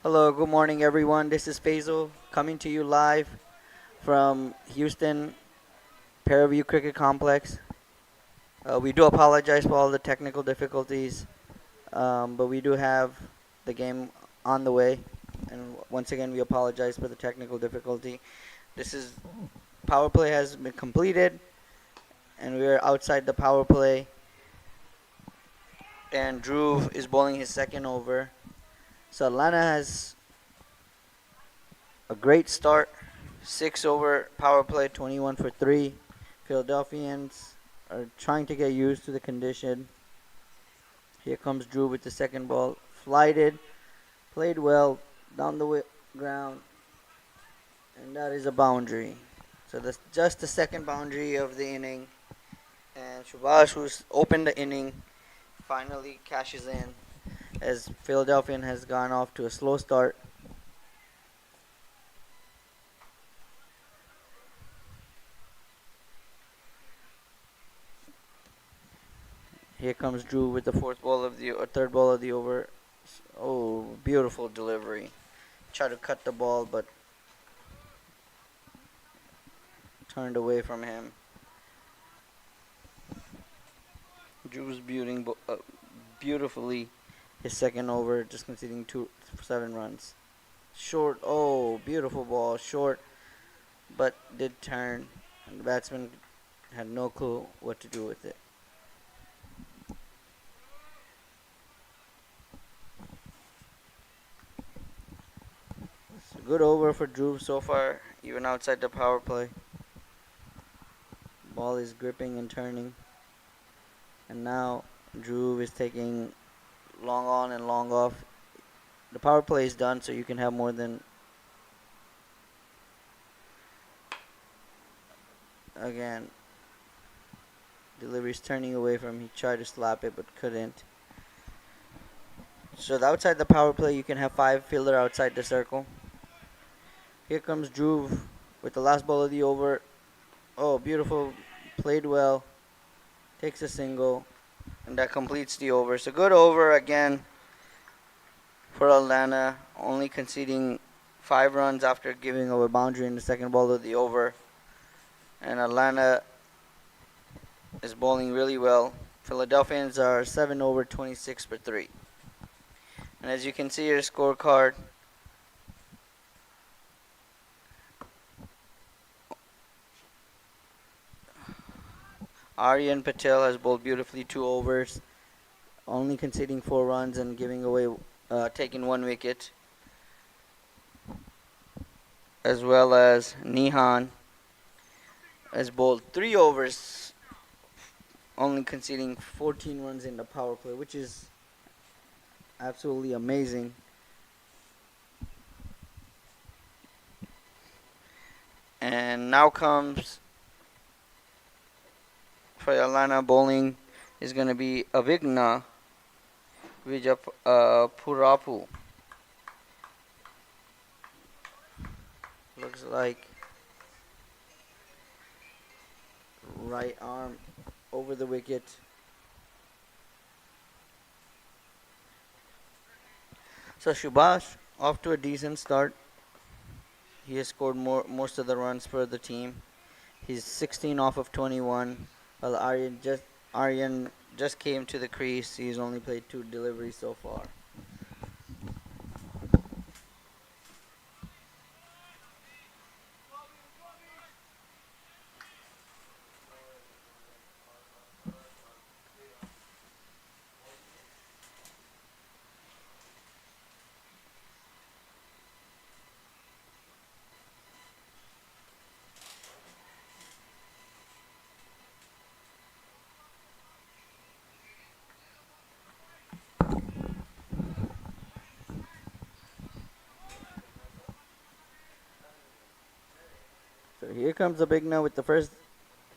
Hello, good morning, everyone. This is Faisal coming to you live from Houston Paraview Cricket Complex. We do apologize for all the technical difficulties, but we do have the game on the way. And once again, we apologize for the technical difficulty. This is power play has been completed, and we are outside the power play. And Dhruv is bowling his second over. So Atlanta has a great start. 6 over power play, 21 for 3. Philadelphians are trying to get used to the condition. Here comes Drew with the second ball. Flighted, played well, down the ground, and that is a boundary. So that's just the second boundary of the inning. And Subhash, who's opened the inning, finally cashes in as Philadelphia has gone off to a slow start. Here comes Drew with the third ball of the over. Oh, beautiful delivery. Tried to cut the ball, but turned away from him. Drew's beautifully his second over, just conceding 7 runs. Short, oh, beautiful ball, short, but did turn, and the batsman had no clue what to do with it. So good over for Drew so far, even outside the power play. Ball is gripping and turning. And now Drew is taking long on and long off. The power play is done, so you can have more than. Again, delivery's turning away from him. He tried to slap it but couldn't. So outside the power play, you can have 5 fielder outside the circle. Here comes Drew with the last ball of the over. Oh, beautiful. Played well. Takes a single. And that completes the over. So good over again for Atlanta. Only conceding 5 runs after giving up a boundary in the second ball of the over. And Atlanta is bowling really well. Philadelphians are 7 over 26 for 3. And as you can see your scorecard, Aryan Patel has bowled beautifully 2 overs, only conceding 4 runs and taking 1 wicket. As well as Nihan has bowled 3 overs, only conceding 14 runs in the power play, which is absolutely amazing. And now comes for Atlanta bowling is going to be Avigna Vijapurapu. Looks like right arm over the wicket. So Subhash off to a decent start. He has scored most of the runs for the team. He's 16 off of 21. While Aryan just came to the crease. He's only played 2 deliveries so far. So here comes Abigna with the first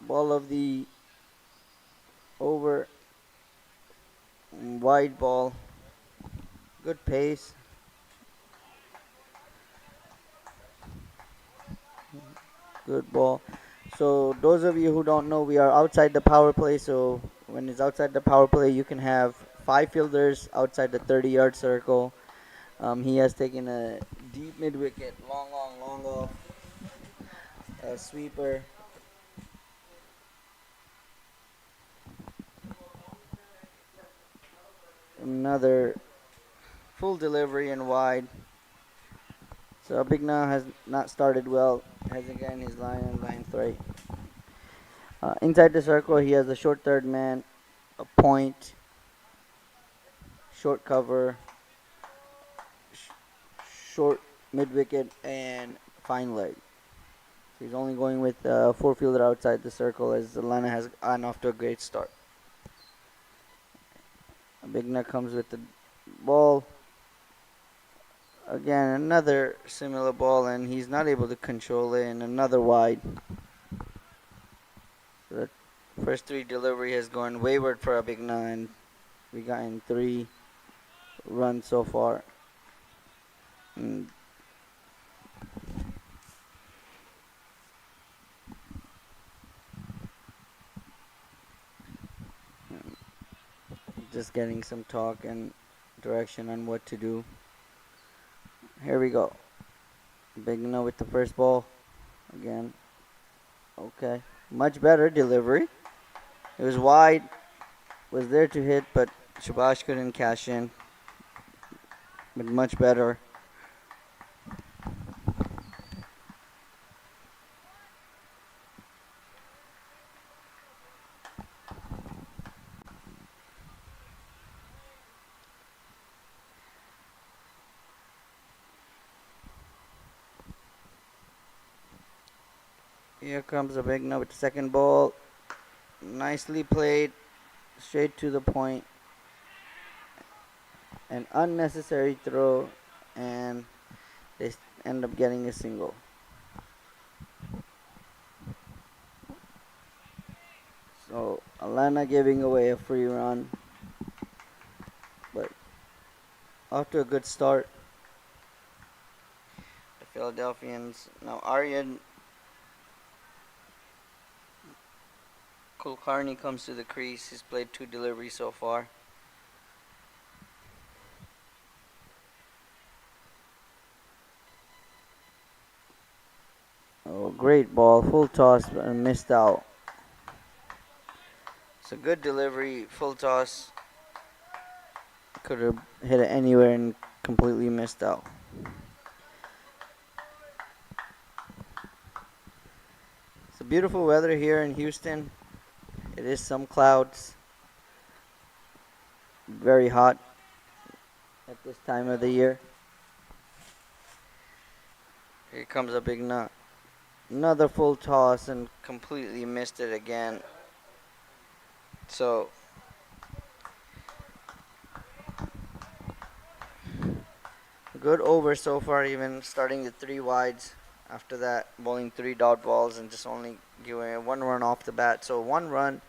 ball of the over. Wide ball. Good pace. Good ball. So those of you who don't know, we are outside the power play. So when it's outside the power play, you can have 5 fielders outside the 30-yard circle. He has taken a deep mid wicket, long off, a sweeper. Another full delivery and wide. So Abhigna has not started well. Has again his line and line three. Inside the circle, he has a short third man, a point, short cover, short mid wicket, and fine leg. So he's only going with four fielder outside the circle as Atlanta has gotten off to a great start. Abhigna comes with the ball. Again, another similar ball, and he's not able to control it, and another wide. So the first three delivery has gone wayward for Abhigna, and we gotten 3 runs so far. And just getting some talk and direction on what to do. Here we go. Abhigna with the first ball. Again. Okay. Much better delivery. It was wide. Was there to hit, but Shubash couldn't cash in. But much better. Here comes Abhigna with the second ball. Nicely played. Straight to the point. An unnecessary throw, and they end up getting a single. So Atlanta giving away a free run, but off to a good start. The Philadelphians now Aryan Kulkarni comes to the crease. He's played 2 deliveries so far. Oh, great ball, full toss, but missed out. It's a good delivery, full toss. Could have hit it anywhere and completely missed out. It's a beautiful weather here in Houston. It is some clouds. Very hot at this time of the year. Here comes a big nut. Another full toss and completely missed it again. So good over so far, even starting the 3 wides. After that, bowling 3 dot balls and just only giving 1 run off the bat. So 1 run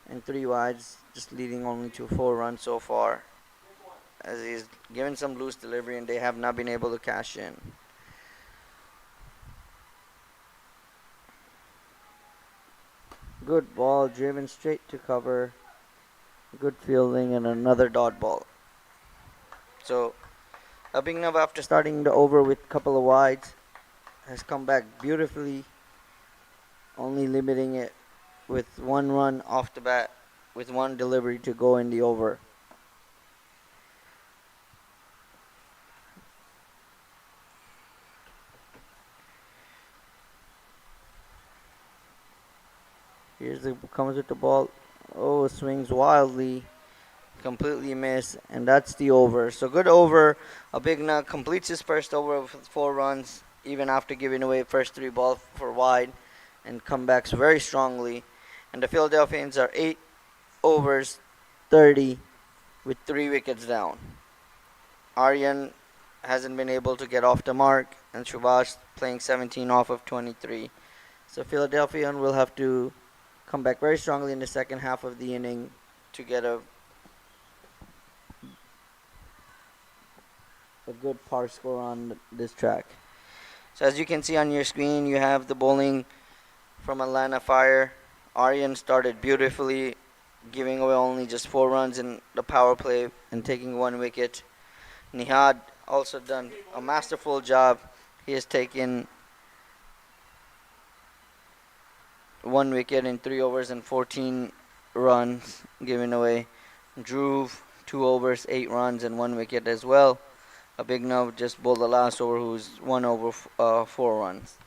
and 3 wides, just leading only to 4 runs so far. As he's given some loose delivery and they have not been able to cash in. Good ball, driven straight to cover. Good fielding and another dot ball. So Abhignav, after starting the over with a couple of wides, has come back beautifully, only limiting it with 1 run off the bat with 1 delivery to go in the over. Comes with the ball. Oh, swings wildly. Completely missed, and that's the over. So good over. Abhigna completes his first over with 4 runs, even after giving away first 3 balls for wide, and comebacks very strongly. And the Philadelphians are 8 overs, 30, with 3 wickets down. Aryan hasn't been able to get off the mark, and Subhash playing 17 off of 23. So Philadelphia will have to come back very strongly in the second half of the inning to get a good par score on this track. So as you can see on your screen, you have the bowling from Atlanta Fire. Aryan started beautifully, giving away only just 4 runs in the power play and taking 1 wicket. Nihad also done a masterful job. He has taken 1 wicket in 3 overs and 14 runs, giving away. Drew 2 overs, 8 runs, and 1 wicket as well. A big no just bowled the last over, who's 1 over, 4 runs.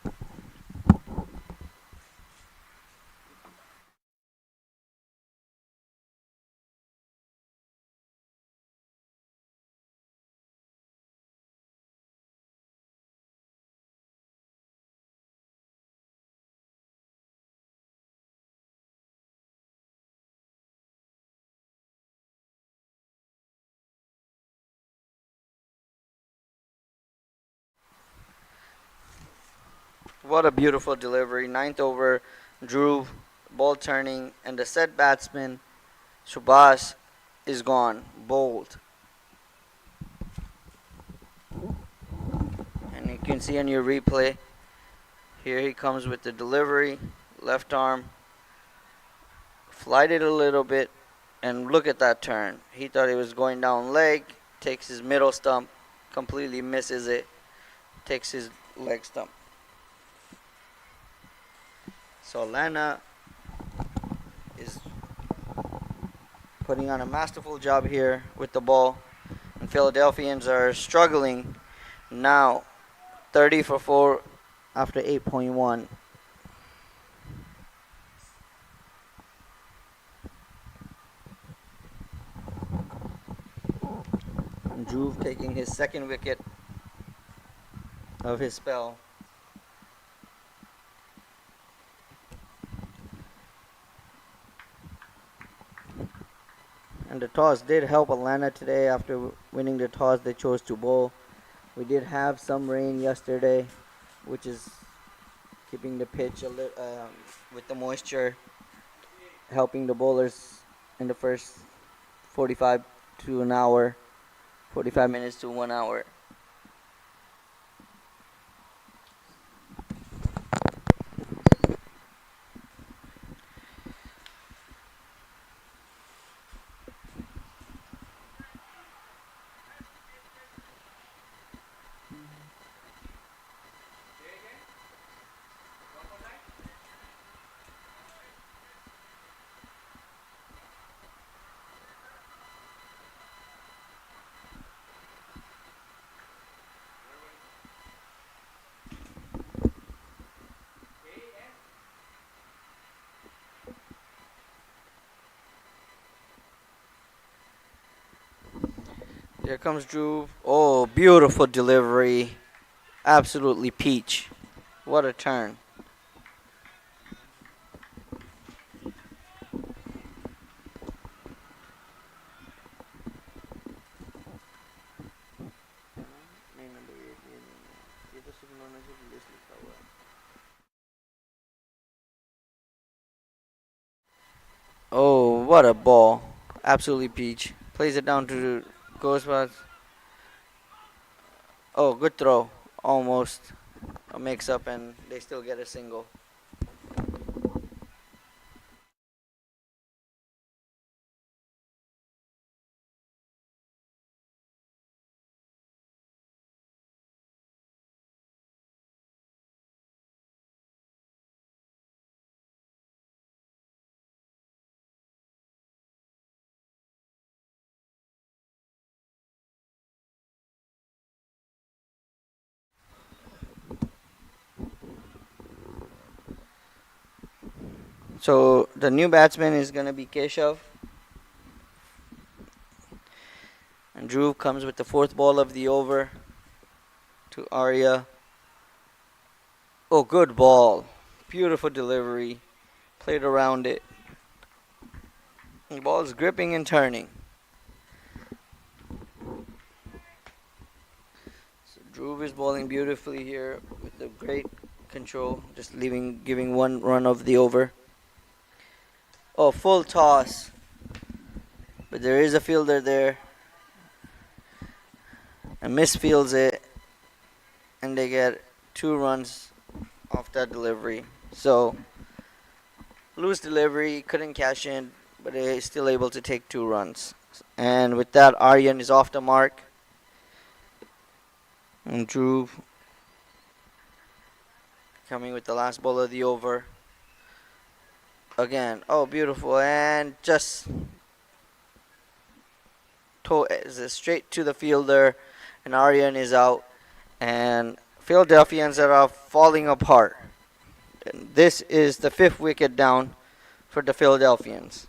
What a beautiful delivery. Ninth over, Drew, ball turning, and the set batsman, Subhash, is gone. Bowled. And you can see on your replay, here he comes with the delivery. Left arm, flighted a little bit, and look at that turn. He thought he was going down leg, takes his middle stump, completely misses it, takes his leg stump. So Lana is putting on a masterful job here with the ball. And Philadelphians are struggling now. 30 for 4 after 8.1. Drew taking his second wicket of his spell. And the toss did help Atlanta today. After winning the toss, they chose to bowl. We did have some rain yesterday, which is keeping the pitch a little with the moisture, helping the bowlers in the first 45 to an hour, 45 minutes to 1 hour. Here comes Drew. Oh, beautiful delivery. Absolutely peach. What a turn. Oh, what a ball. Absolutely peach. Plays it down to Ghostbusters. Oh, good throw. Almost a mix up, and they still get a single. So the new batsman is going to be Keshav. And Drew comes with the fourth ball of the over to Arya. Oh, good ball. Beautiful delivery. Played around it. The ball is gripping and turning. So Drew is bowling beautifully here with the great control. Just giving 1 run of the over. Oh, full toss. But there is a fielder there. And misfields it. And they get 2 runs off that delivery. So, loose delivery, couldn't cash in, but is still able to take 2 runs. And with that, Aryan is off the mark. And Drew coming with the last ball of the over. Again, oh, beautiful. And just straight to the fielder. And Aryan is out. And Philadelphians are falling apart. And this is the 5th wicket down for the Philadelphians.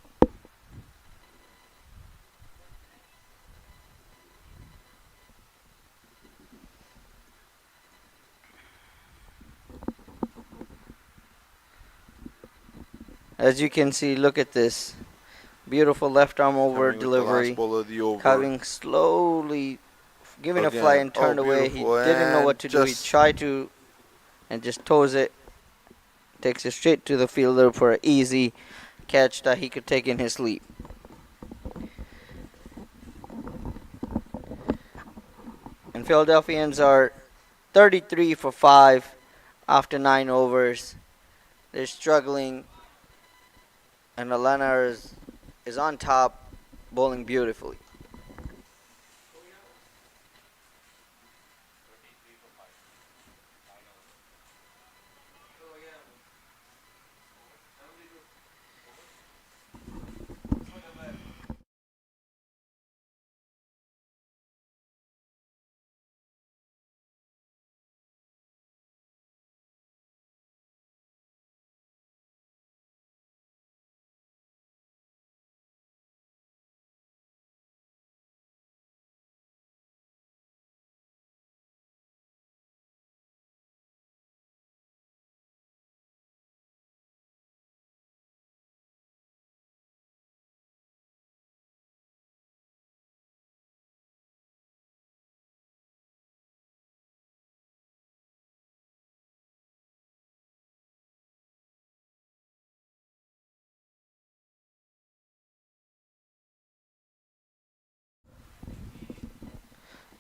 As you can see, look at this. Beautiful left arm over delivery. Coming slowly, giving a fly and turned away. He didn't know what to do. He tried to and just toes it. Takes it straight to the fielder for an easy catch that he could take in his sleep. And Philadelphians are 33 for 5 after 9 overs. They're struggling. And Atlanta is on top, bowling beautifully.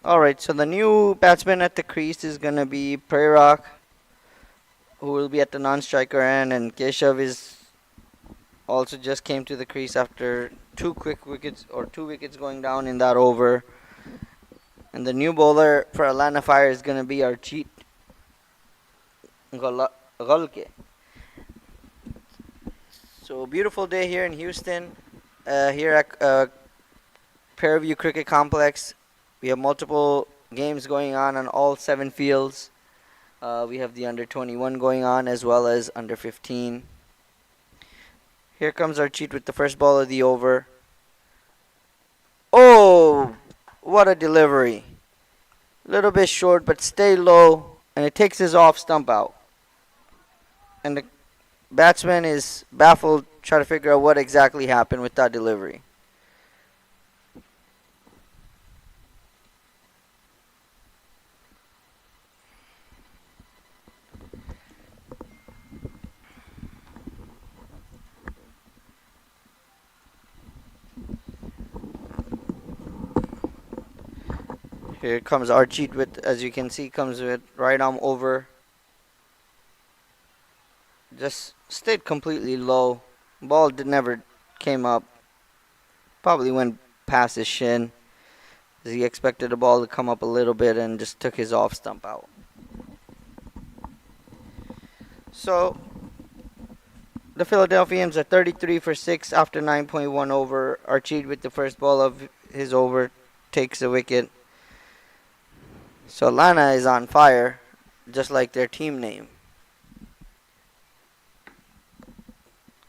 Alright, so the new batsman at the crease is going to be Prerak, who will be at the non-striker end, and Keshav is also just came to the crease after 2 wickets going down in that over. And the new bowler for Atlanta Fire is going to be Archit Golke. So beautiful day here in Houston, here at Fairview Cricket Complex. We have multiple games going on all 7 fields. We have the under 21 going on as well as under 15. Here comes Archit with the first ball of the over. Oh, what a delivery. A little bit short, but stay low, and it takes his off stump out. And the batsman is baffled, trying to figure out what exactly happened with that delivery. Here comes Archit with, as you can see, comes with right arm over. Just stayed completely low. Ball never came up. Probably went past his shin. He expected the ball to come up a little bit and just took his off stump out. So the Philadelphians are 33 for 6 after 9.1 over. Archit with the first ball of his over takes a wicket. So Atlanta is on fire, just like their team name.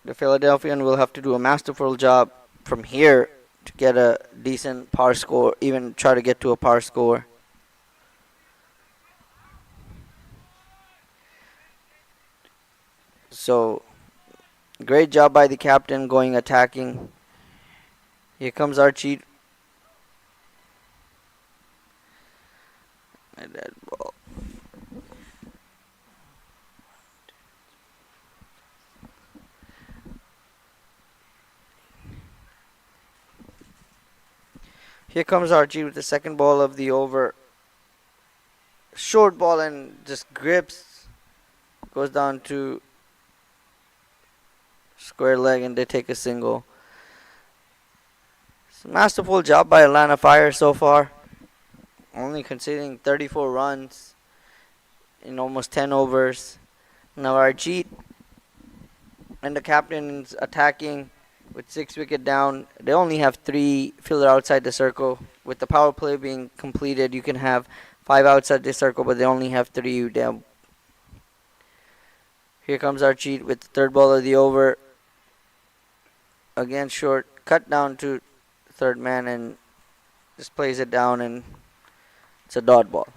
The Philadelphian will have to do a masterful job from here to get a decent par score, even try to get to a par score. So, great job by the captain going attacking. Here comes Archit. And that ball. Here comes Archie with the second ball of the over. Short ball and just grips. Goes down to square leg and they take a single. It's a masterful job by Atlanta Fire so far. only conceding 34 runs in almost 10 overs. Now Arjit and the captain's attacking with 6 wicket down. They only have 3 fielder outside the circle. With the power play being completed, you can have 5 outside the circle, but they only have 3 down. Here comes Arjit with the third ball of the over. Again, short, cut down to third man and just plays it down, and it's a dot ball.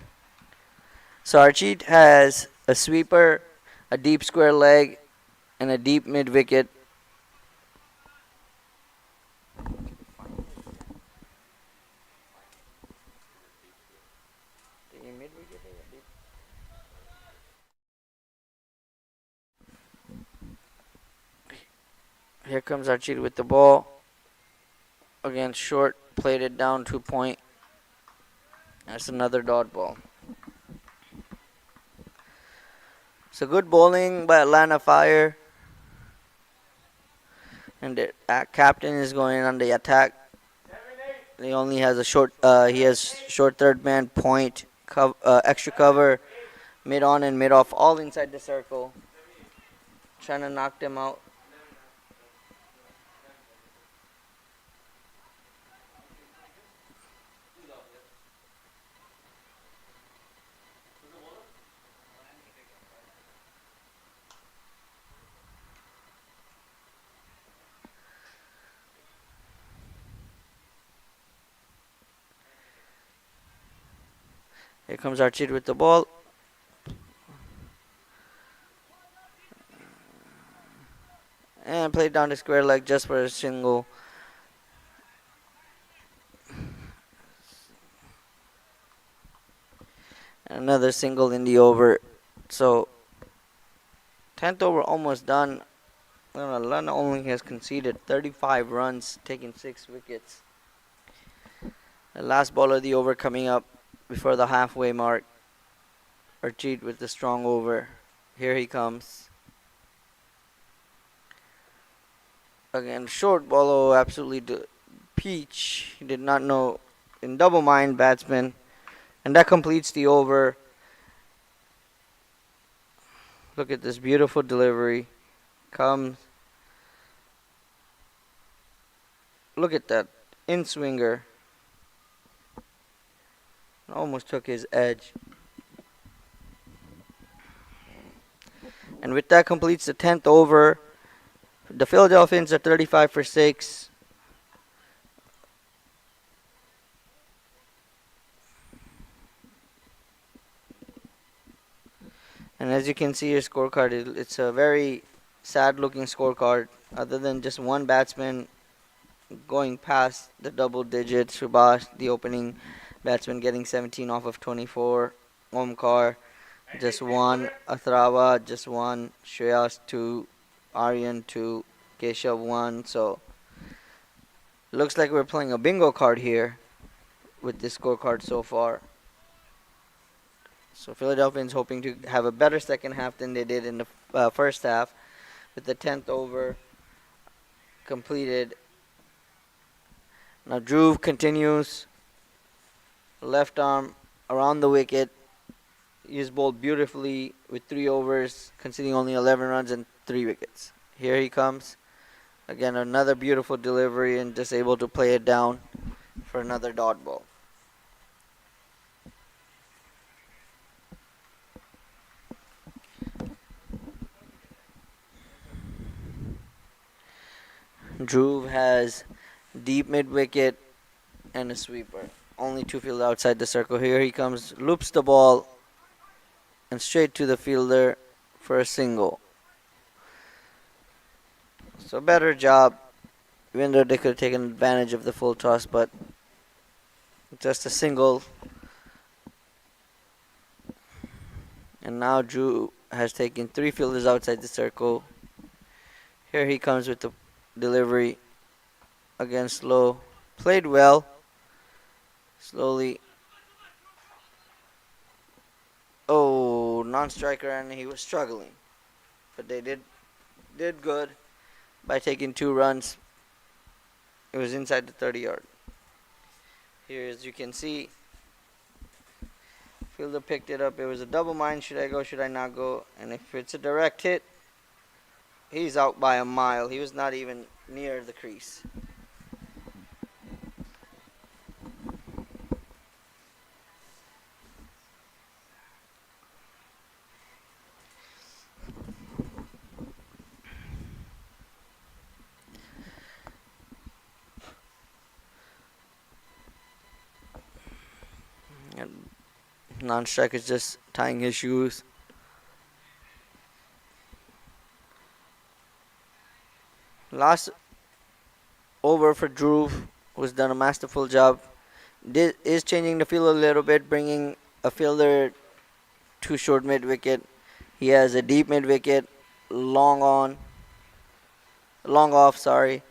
So Arjit has a sweeper, a deep square leg, and a deep mid wicket. Here comes Arjit with the ball. Again, short, played it down to point. That's another dot ball. So good bowling by Atlanta Fire. And the captain is going on the attack. He only has a short. He has short third man, point, extra cover, mid on and mid off, all inside the circle. Trying to knock them out. Here comes Archie with the ball. And played down the square leg just for a single. Another single in the over. So 10th over almost done. Atlanta only has conceded 35 runs, taking 6 wickets. The last ball of the over coming up before the halfway mark. Arjit with the strong over. Here he comes. Again, short ball, oh, absolutely peach. He did not know. In double mind, batsman. And that completes the over. Look at this beautiful delivery. Comes. Look at that. In swinger. Almost took his edge. And with that completes the 10th over. The Philadelphians are 35 for 6. And as you can see your scorecard, it's a very sad looking scorecard. Other than just one batsman going past the double digits. Subhash, the opening batsman, getting 17 off of 24. Omkar, just 1. Athrava, just 1. Shreyas, 2. Aryan, 2. Keshav, 1. So, looks like we're playing a bingo card here with this scorecard so far. So, Philadelphians hoping to have a better second half than they did in the first half, with the 10th over completed. Now Dhruv continues. Left arm around the wicket. He's bowled beautifully with 3 overs, conceding only 11 runs and 3 wickets. Here he comes. Again, another beautiful delivery and just able to play it down for another dot ball. Dhruv has deep mid wicket and a sweeper. Only 2 fielder outside the circle. Here he comes, loops the ball and straight to the fielder for a single. So better job, even though they could have taken advantage of the full toss, but just a single. And now Dhruv has taken 3 fielders outside the circle. Here he comes with the delivery. Again, slow. Played well. Slowly. Oh, non-striker, and he was struggling. But they did good by taking 2 runs. It was inside the 30-yard. Here, as you can see, Fielder picked it up. It was a double mind. Should I go? Should I not go? And if it's a direct hit, he's out by a mile. He was not even near the crease. And non-strike is just tying his shoes. Last over for Drew was done a masterful job. Is changing the field a little bit, bringing a fielder to short mid wicket. He has a deep mid wicket, long off, sorry,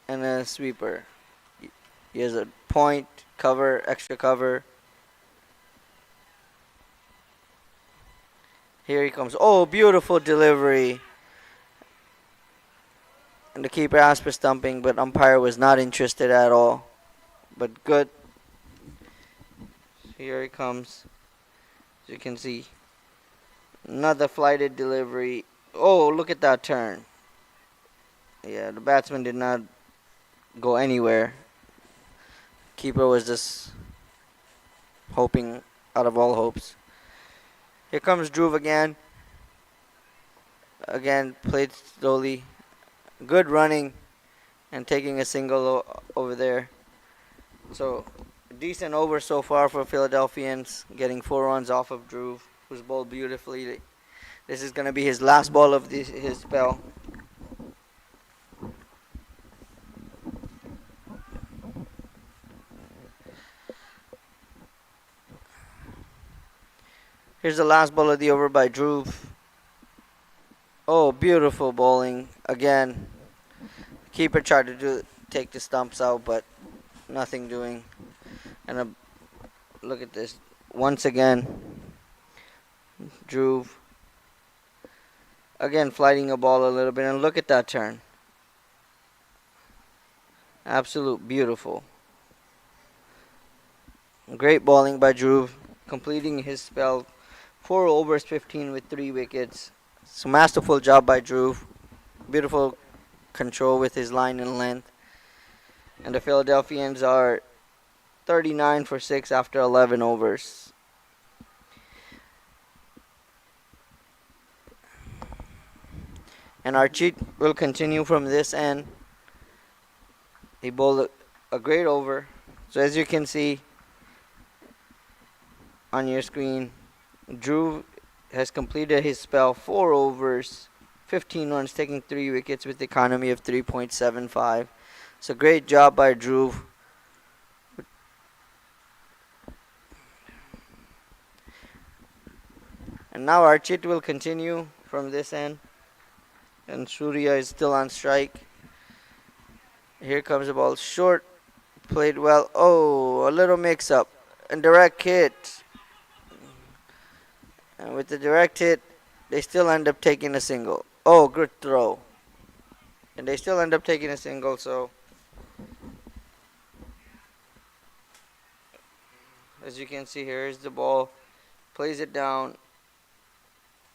and a sweeper. He has a point, cover, extra cover. Here he comes. Oh, beautiful delivery. And the keeper asked for stumping, but umpire was not interested at all. But good. Here he comes. As you can see. Another flighted delivery. Oh, look at that turn. Yeah, the batsman did not go anywhere. Keeper was just hoping out of all hopes. Here comes Dhruv again. Again, played slowly. Good running and taking a single over there. So, decent over so far for Philadelphians, getting 4 runs off of Dhruv, who's bowled beautifully. This is going to be his last ball of his spell. Here's the last ball of the over by Dhruv. Oh, beautiful bowling. Again, keeper tried to take the stumps out, but nothing doing. And look at this. Once again, Dhruv. Again, flighting a ball a little bit. And look at that turn. Absolute beautiful. Great bowling by Dhruv. Completing his spell. 4 overs, 15 with 3 wickets. So masterful job by Dhruv. Beautiful control with his line and length. And the Philadelphians are 39 for 6 after 11 overs. And our cheat will continue from this end. He bowled a great over. So as you can see on your screen, Dhruv has completed his spell, 4 overs, 15 runs, taking 3 wickets with economy of 3.75. So great job by Dhruv. And now our chit will continue from this end. And Surya is still on strike. Here comes the ball. Short. Played well. Oh, a little mix-up. And direct hit. And with the direct hit, they still end up taking a single. Oh, good throw. And they still end up taking a single, so as you can see, here is the ball. Plays it down.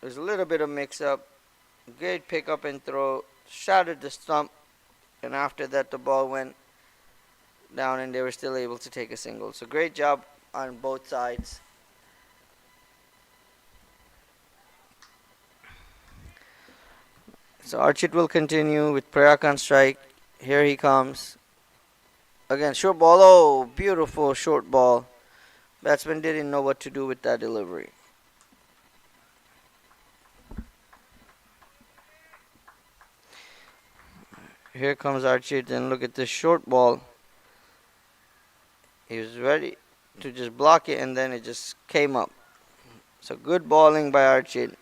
There's a little bit of mix-up. Great pick-up and throw. Shattered the stump. And after that, the ball went down and they were still able to take a single. So great job on both sides. So Archit will continue with Prayak on strike. Here he comes. Again, short ball. Oh, beautiful short ball. Batsman didn't know what to do with that delivery. Here comes Archit, and look at this short ball. He was ready to just block it, and then it just came up. So good bowling by Archit.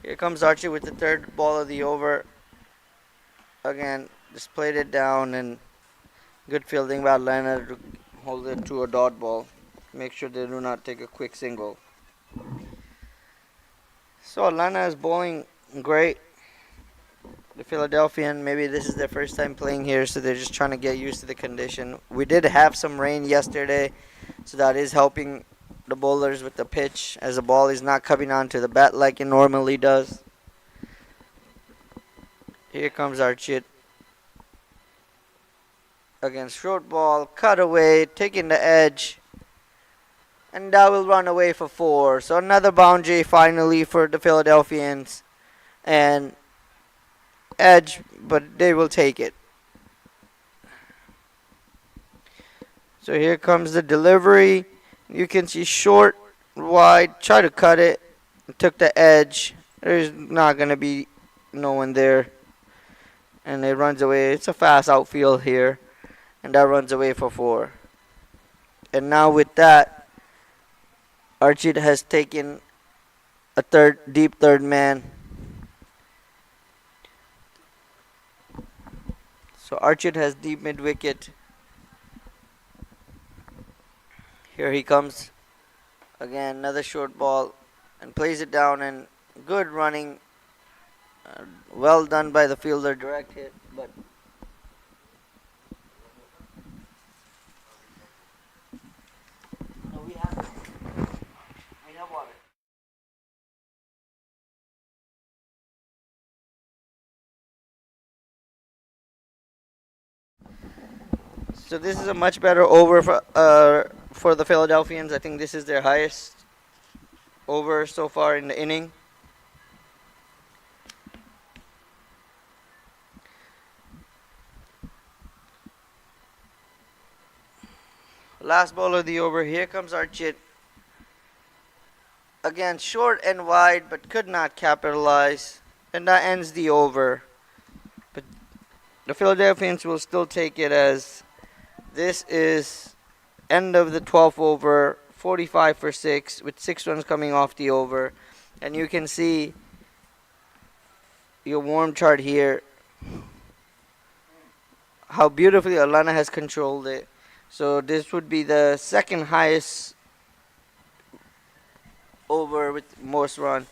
Here comes Archie with the 3rd ball of the over. Again, just played it down, and good fielding by Leonard to hold it to a dot ball. Make sure they do not take a quick single. So Atlanta is bowling great. The Philadelphian, maybe this is their first time playing here, so they're just trying to get used to the condition. We did have some rain yesterday, so that is helping the bowlers with the pitch, as the ball is not coming onto the bat like it normally does. Here comes Archit against short ball, cut away, taking the edge, and that will run away for 4. So another boundary finally for the Philadelphians, and edge, but they will take it. So here comes the delivery. You can see short, wide, try to cut it, took the edge. There's not going to be no one there. And it runs away. It's a fast outfield here. And that runs away for 4. And now with that, Archie has taken a deep third man. So Archie has deep mid wicket. Here he comes. Again, another short ball. And plays it down, and good running. Well done by the fielder, direct hit, but no, we have water. So this is a much better over for the Philadelphians. I think this is their highest over so far in the inning. Last ball of the over. Here comes Archit. Again, short and wide, but could not capitalize. And that ends the over. But the Philadelphians will still take it, as this is end of the 12th over, 45 for 6, with 6 runs coming off the over. And you can see your warm chart here, how beautifully Atlanta has controlled it. So this would be the second highest over with most run.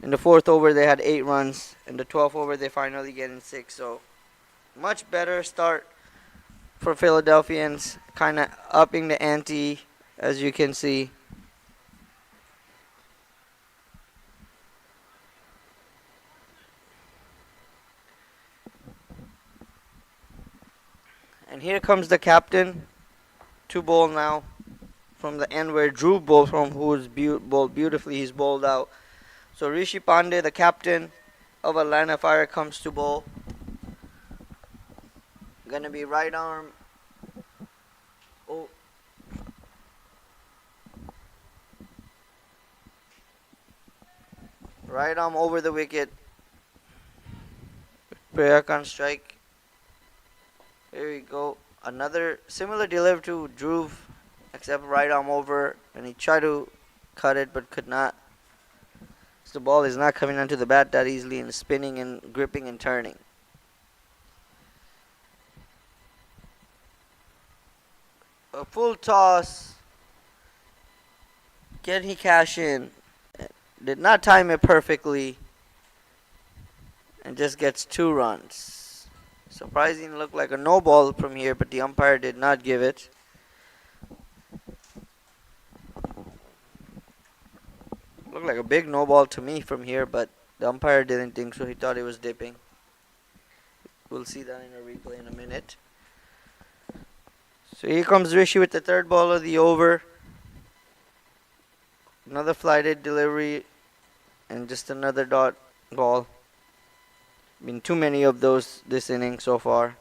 In the 4th over they had 8 runs. In the 12th over they finally get in 6. So much better start for Philadelphians, kind of upping the ante, as you can see. And here comes the captain to bowl now from the end where Drew bowled from, who's bowled beautifully. He's bowled out. So Rishi Pandey, the captain of Atlanta Fire, comes to bowl. Gonna be right arm. Oh. Right arm over the wicket. Prayak on strike. Here we go. Another similar delivery to Drew, except right arm over, and he tried to cut it but could not. So the ball is not coming onto the bat that easily, and spinning and gripping and turning. A full toss. Can he cash in? Did not time it perfectly, and just gets 2 runs. Surprising, looked like a no ball from here, but the umpire did not give it. Looked like a big no ball to me from here, but the umpire didn't think so. He thought it was dipping. We'll see that in a replay in a minute. So here comes Rishi with the 3rd ball of the over. Another flighted delivery, and just another dot ball. Been too many of those this inning so far.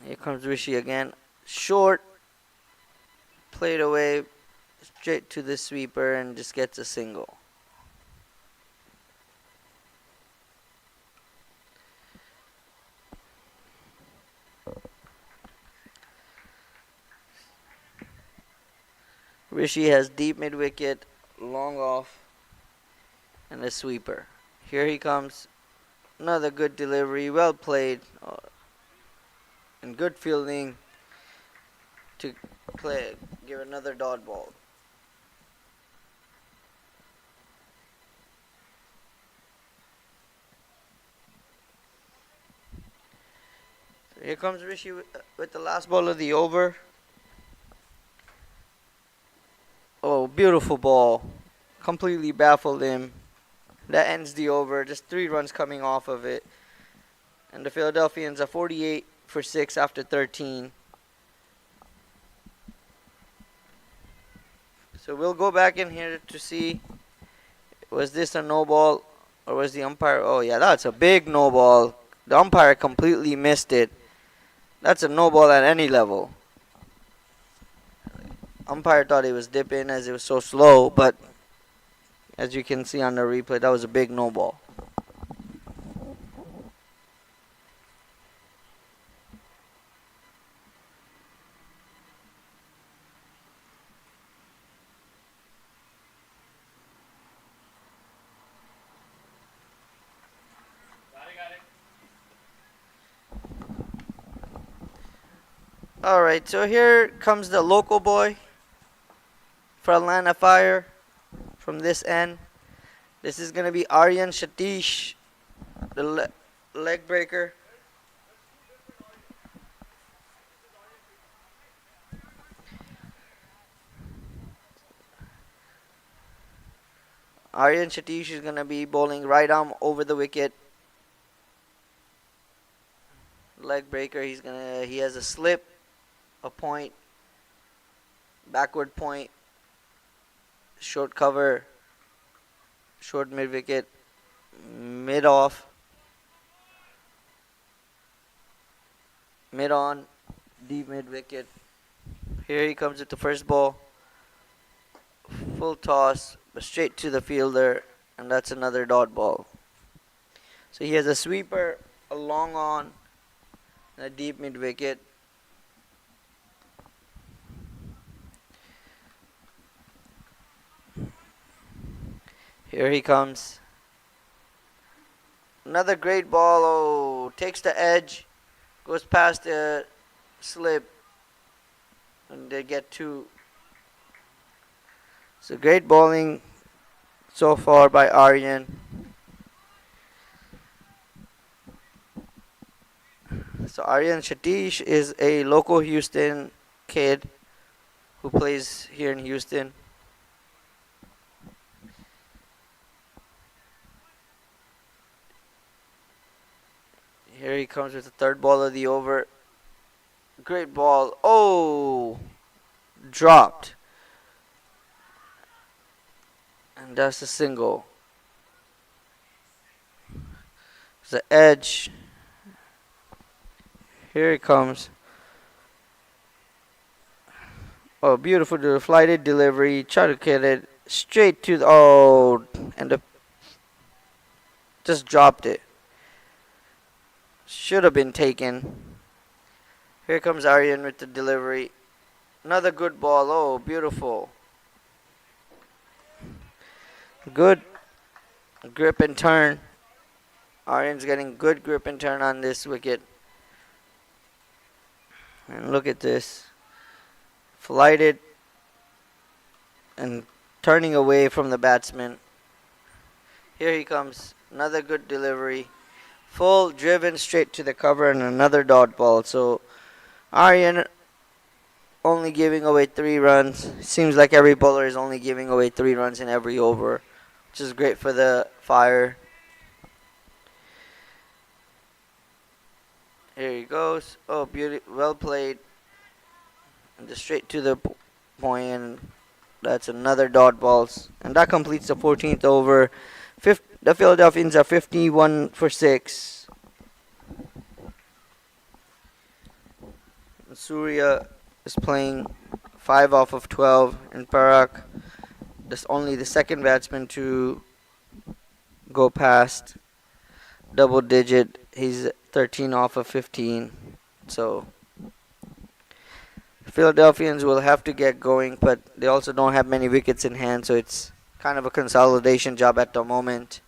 Here comes Rishi again. Short. Played away straight to the sweeper and just gets a single. Rishi has deep mid wicket, long off, and a sweeper. Here he comes. Another good delivery, well played, and good fielding. to play, give another dot ball. So here comes Rishi with the last ball of the over. Oh, beautiful ball. Completely baffled him. That ends the over. Just 3 runs coming off of it. And the Philadelphians are 48 for 6 after 13. So we'll go back in here to see, was this a no ball or was the umpire? Oh, yeah, that's a big no ball. The umpire completely missed it. That's a no ball at any level. Umpire thought he was dipping as it was so slow, but as you can see on the replay, that was a big no ball. Alright, so here comes the local boy for Atlanta Fire from this end. This is going to be Aryan Satish, the leg breaker. Aryan Satish is going to be bowling right arm over the wicket. Leg breaker, he has a slip, a point, backward point, short cover, short mid wicket, mid off, mid on, deep mid wicket. Here he comes with the first ball. Full toss, but straight to the fielder, and that's another dot ball. So he has a sweeper, a long on, and a deep mid wicket. Here he comes. Another great ball. Oh, takes the edge, goes past the slip, and they get 2. So great bowling so far by Aryan. So Aryan Satish is a local Houston kid who plays here in Houston. Here he comes with the third ball of the over. Great ball. Oh, dropped. And that's a single. The edge. Here it comes. Oh, beautiful flighted delivery. Try to get it straight to the, oh, and just dropped it. Should have been taken. Here comes Aryan with the delivery. Another good ball. Oh, beautiful. Good grip and turn. Aryan's getting good grip and turn on this wicket. And look at this. Flighted and turning away from the batsman. Here he comes. Another good delivery. Full driven straight to the cover and another dot ball. So Aryan only giving away 3 runs. Seems like every bowler is only giving away 3 runs in every over, which is great for the Fire. Here he goes. Oh, well played. And just straight to the point, and that's another dot balls. And that completes the 14th over. The Philadelphians are 51 for 6. Surya is playing 5 off of 12, and Parak is only the second batsman to go past double digit. He's 13 off of 15. So Philadelphians will have to get going, but they also don't have many wickets in hand, so it's kind of a consolidation job at the moment.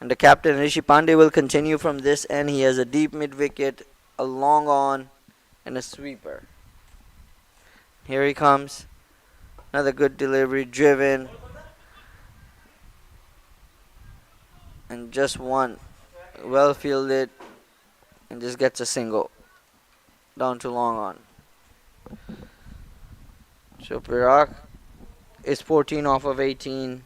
And the captain, Rishi Pandey, will continue from this end. He has a deep mid wicket, a long on, and a sweeper. Here he comes. Another good delivery, driven, and just one. Well fielded, and just gets a single. Down to long on. So Pirak is 14 off of 18,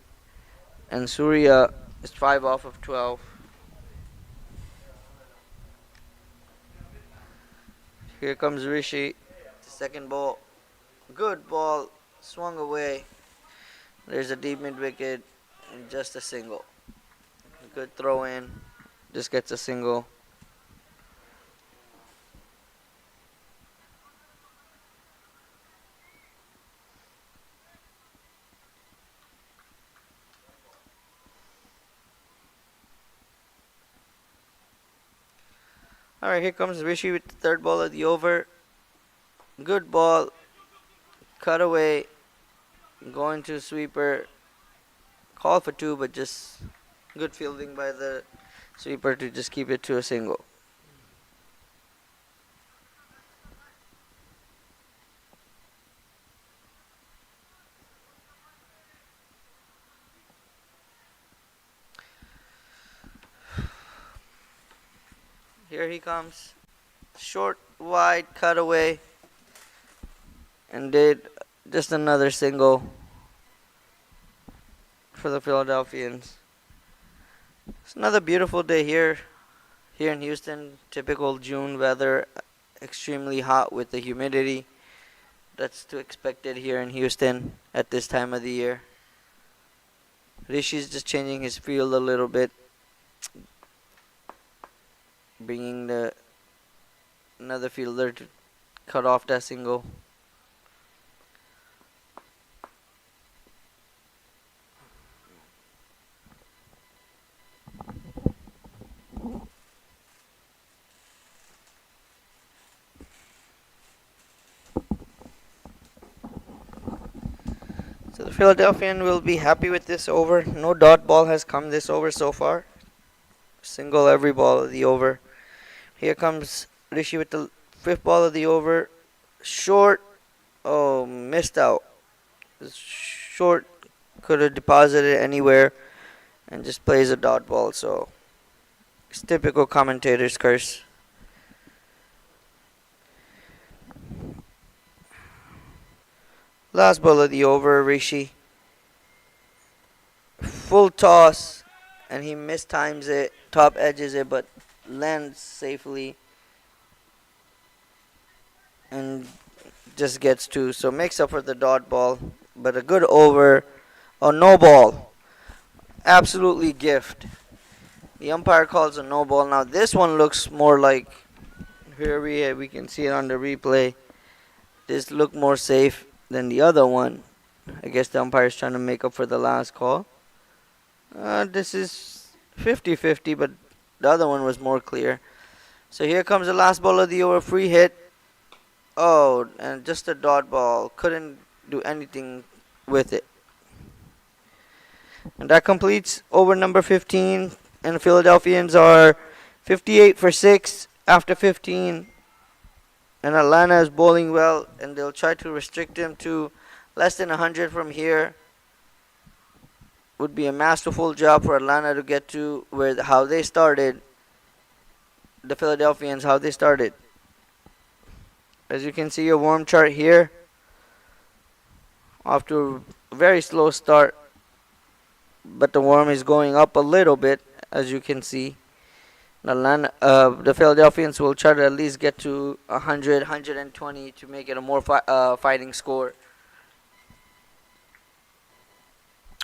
and Surya is 5 off of 12. Here comes Rishi. The second ball. Good ball. Swung away. There's a deep mid wicket and just a single. Good throw in. Just gets a single. Alright, here comes Rishi with the third ball of the over. Good ball. Cut away. Going to sweeper. Call for two, but just good fielding by the sweeper to just keep it to a single. Here he comes. Short, wide, cutaway. And did just another single for the Philadelphians. It's another beautiful day here in Houston. Typical June weather. Extremely hot with the humidity. That's to expected here in Houston at this time of the year. Rishi's just changing his field a little bit. Bringing another fielder to cut off that single. So the Philadelphian will be happy with this over. No dot ball has come this over so far. Single every ball of the over. Here comes Rishi with the fifth ball of the over. Short. Oh, missed out. Short. Could have deposited anywhere and just plays a dot ball. So it's typical commentator's curse. Last ball of the over, Rishi. Full toss, and he mistimes it, top edges it, but lands safely and just gets two. So makes up for the dot ball, but a good over. Oh, no ball. Absolutely gift. The umpire calls a no ball. Now this one looks more like, here we can see it on the replay. This looked more safe than the other one. I guess the umpire is trying to make up for the last call. This is 50-50, but the other one was more clear. So here comes the last ball of the over, free hit. Oh, and just a dot ball. Couldn't do anything with it. And that completes over number 15. And the Philadelphians are 58 for 6 after 15. And Atlanta is bowling well, and they'll try to restrict him to less than 100 from here. Would be a masterful job for Atlanta to get to how they started. The Philadelphians, how they started. As you can see, a warm chart here. Off to a very slow start. But the warm is going up a little bit, as you can see. The Philadelphians will try to at least get to 100, 120 to make it a more fighting score.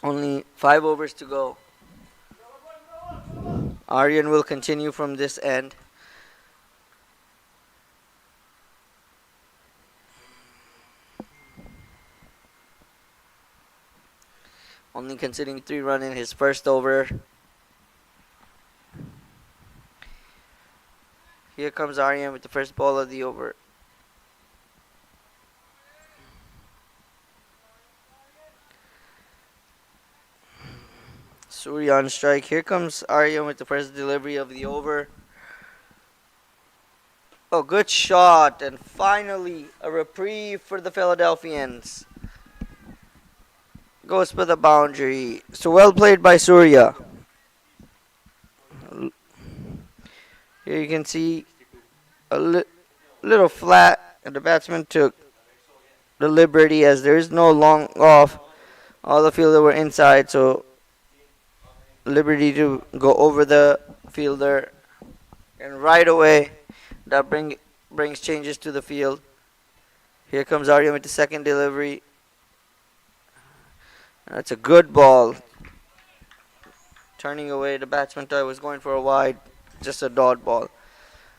Only 5 overs to go. Aryan will continue from this end. Only conceding 3 runs in his first over. Here comes Aryan with the first ball of the over. Surya on strike. Here comes Aryan with the first delivery of the over. Oh, good shot. And finally, a reprieve for the Philadelphians. Goes for the boundary. So well played by Surya. Here you can see a little flat, and the batsman took the liberty as there is no long off. All the fielder were inside, so liberty to go over the fielder, and right away that brings changes to the field. Here comes Aryan with the second delivery. That's a good ball. Turning away, the batsman thought was going for a wide, just a dot ball.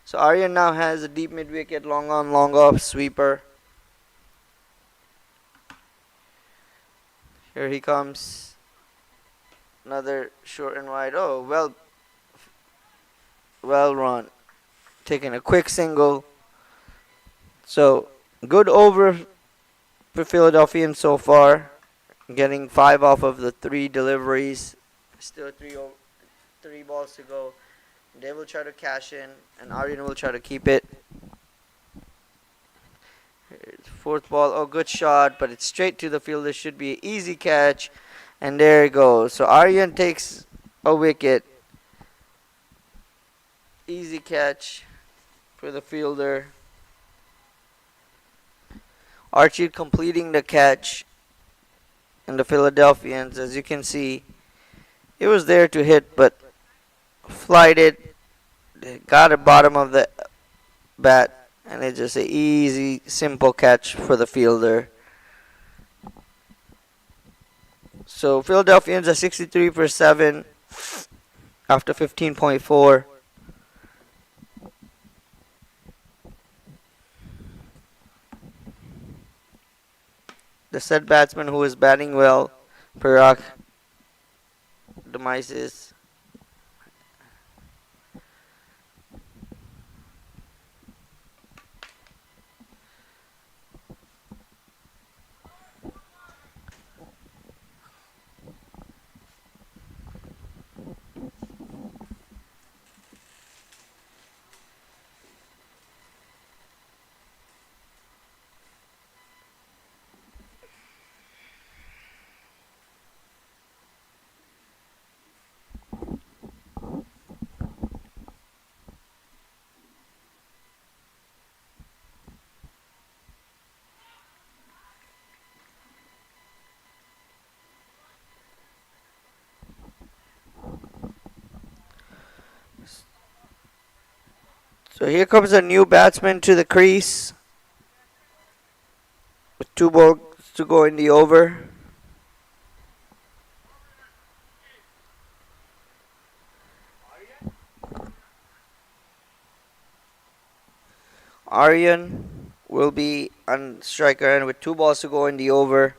So Aryan now has a deep mid wicket, long on, long off sweeper. Here he comes. Another short and wide. Oh, well run. Taking a quick single. So good over for Philadelphians so far. Getting 5 off of the 3 deliveries. Still three balls to go. They will try to cash in, and Aryan will try to keep it. Fourth ball. Oh, good shot, but it's straight to the field. This should be an easy catch. And there it goes. So Aryan takes a wicket. Easy catch for the fielder. Archie completing the catch. And the Philadelphians, as you can see, it was there to hit, but flighted. Got the bottom of the bat, and it's just an easy, simple catch for the fielder. So Philadelphians are 63 for 7 after 15.4. The said batsman who is batting well, Parag Demises. So here comes a new batsman to the crease with 2 balls to go in the over. Aryan will be on striker and with 2 balls to go in the over.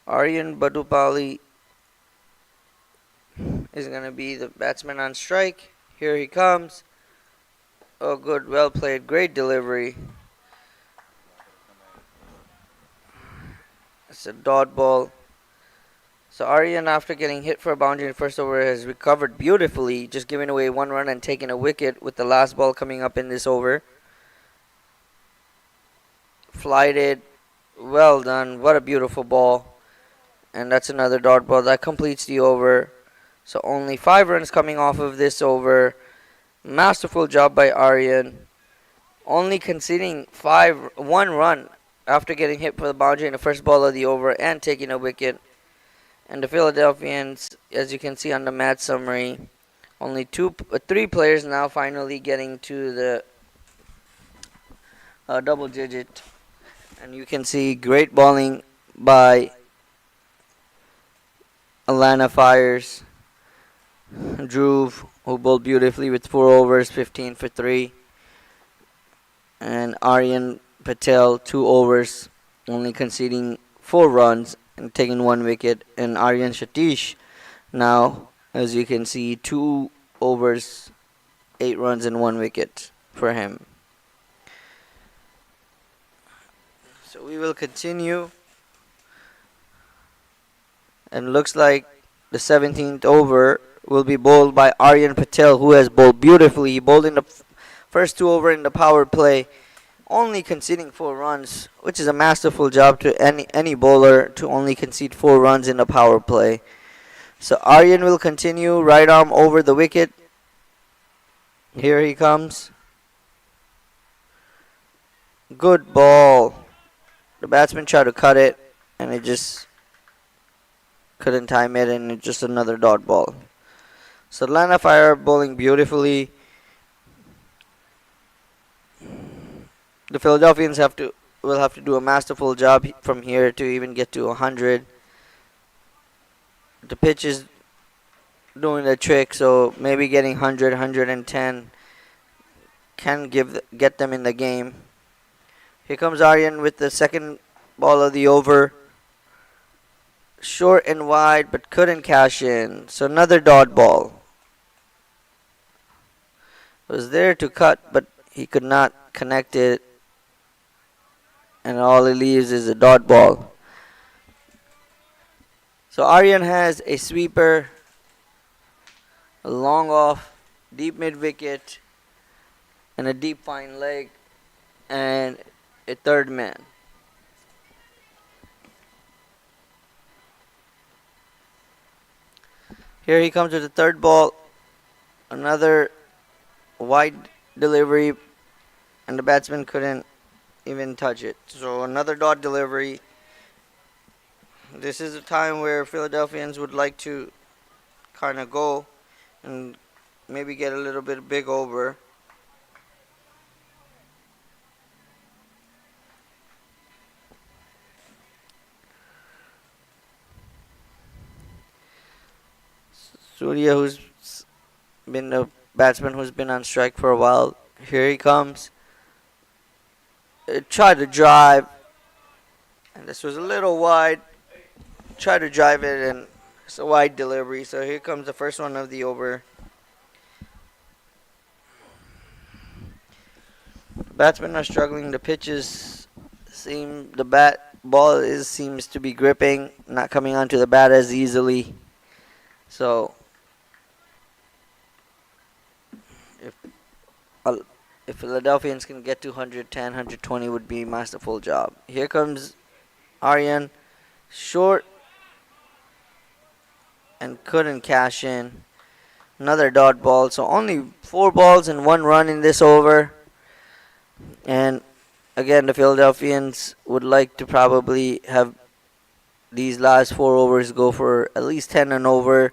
Aryan Badupali is going to be the batsman on strike. Here he comes. Oh, good, well played, great delivery. It's a dot ball. So Aryan, after getting hit for a boundary in the first over, has recovered beautifully, just giving away 1 run and taking a wicket with the last ball coming up in this over. Flighted, well done, what a beautiful ball. And that's another dot ball that completes the over. So only 5 runs coming off of this over. Masterful job by Aryan. Only conceding 1 run after getting hit for the boundary in the first ball of the over and taking a wicket. And the Philadelphians, as you can see on the match summary, only 3 players now finally getting to the double digit. And you can see great bowling by Alana Fires. Dhruv, who bowled beautifully with 4 overs, 15 for 3. And Aryan Patel, 2 overs, only conceding 4 runs and taking 1 wicket. And Aryan Satish now, as you can see, 2 overs, 8 runs and 1 wicket for him. So we will continue. And looks like the 17th over will be bowled by Aryan Patel, who has bowled beautifully. He bowled in the first 2 over in the power play, only conceding 4 runs, which is a masterful job to any bowler to only concede 4 runs in the power play. So Aryan will continue, right arm over the wicket. Here he comes. Good ball. The batsman tried to cut it, and it just couldn't time it, and it's just another dot ball. So Atlanta Fire bowling beautifully. The Philadelphians will have to do a masterful job from here to even get to 100. The pitch is doing the trick, so maybe getting 100, 110 can get them in the game. Here comes Aryan with the second ball of the over. Short and wide, but couldn't cash in. So another dot ball. Was there to cut, but he could not connect it. And all it leaves is a dot ball. So Aryan has a sweeper, a long off, deep mid wicket, and a deep fine leg, and a third man. Here he comes with the third ball. Another wide delivery, and the batsman couldn't even touch it. So another dot delivery. This is a time where Philadelphians would like to kind of go and maybe get a little bit big over. Surya, who's been the batsman who's been on strike for a while, here he comes. Tried to drive, and this was a little wide. Tried to drive it, and it's a wide delivery. So here comes the first one of the over. Batsmen are struggling. The pitches seems to be gripping, not coming onto the bat as easily. So if Philadelphians can get to 110, 120 would be a masterful job. Here comes Aryan, short, and couldn't cash in. Another dot ball. So only 4 balls and 1 run in this over. And again, the Philadelphians would like to probably have these last 4 overs go for at least 10 and over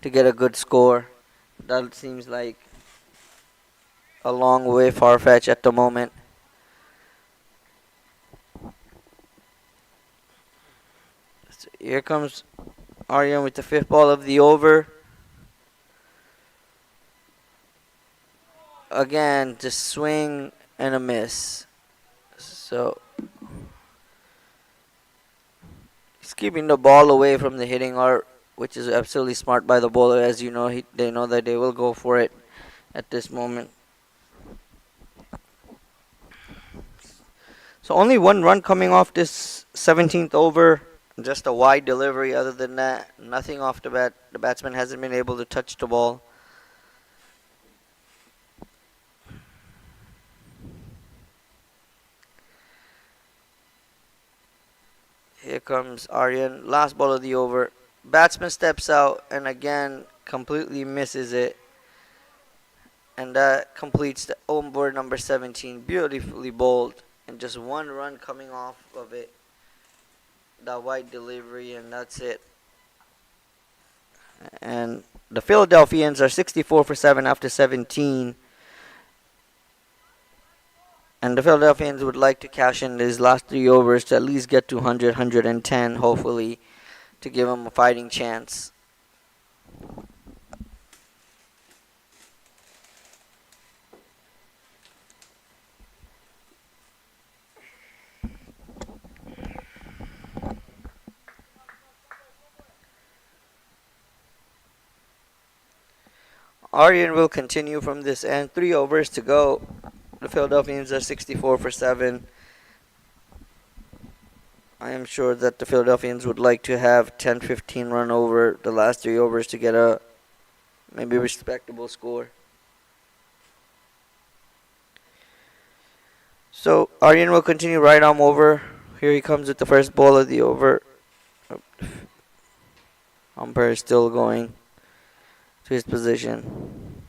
to get a good score. That seems like a long way far-fetched at the moment. So here comes Aryan with the 5th ball of the over. Again, just swing and a miss. So he's keeping the ball away from the hitting arc, which is absolutely smart by the bowler. As you know, they know that they will go for it at this moment. So only 1 run coming off this 17th over. Just a wide delivery. Other than that, nothing off the bat. The batsman hasn't been able to touch the ball. Here comes Aryan. Last ball of the over. Batsman steps out and again completely misses it. And that completes the over number 17. Beautifully bowled. And just 1 run coming off of it. That wide delivery, and that's it. And the Philadelphians are 64 for 7 after 17. And the Philadelphians would like to cash in these last 3 overs to at least get to 100, 110, hopefully, to give them a fighting chance. Aryan will continue from this end. 3 overs to go. The Philadelphians are 64 for 7. I am sure that the Philadelphians would like to have 10-15 run over the last 3 overs to get a maybe respectable score. So Aryan will continue right arm over. Here he comes with the first ball of the over. Umpire is still going to his position.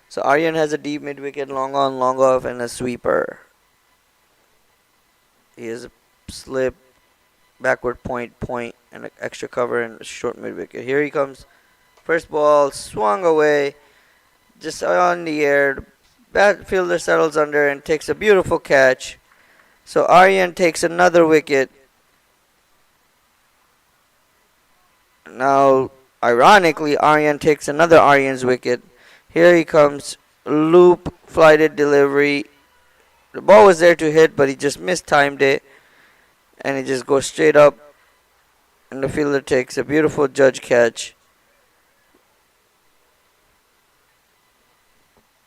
So Aryan has a deep mid wicket, long on, long off, and a sweeper. He has a slip, backward point, and an extra cover and a short mid wicket. Here he comes. First ball swung away, just on the air. The bat fielder settles under and takes a beautiful catch. So Aryan takes another wicket. Now, ironically, Aryan takes another Aryan's wicket. Here he comes. Loop, flighted delivery. The ball was there to hit, but he just mistimed it. And it just goes straight up. And the fielder takes a beautiful judge catch.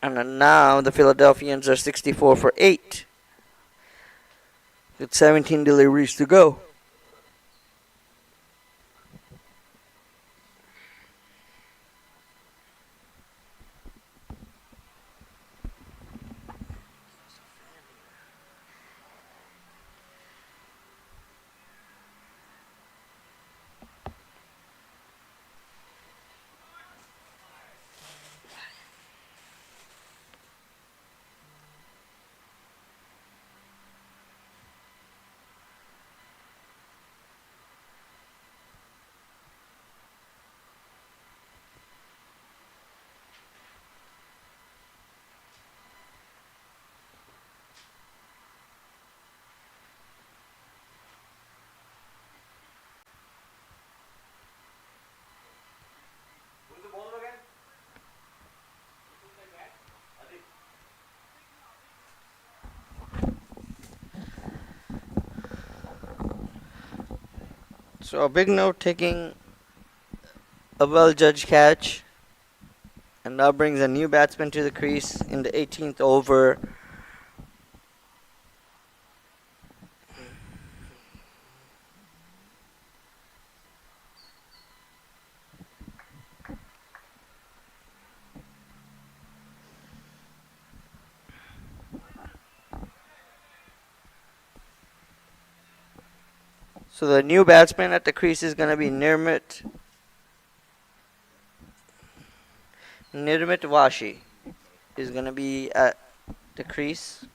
And now the Philadelphians are 64 for 8. With 17 deliveries to go. So a big note taking a well-judged catch. And now brings a new batsman to the crease in the 18th over. So the new batsman at the crease is going to be Nirmit Vashi is going to be at the crease.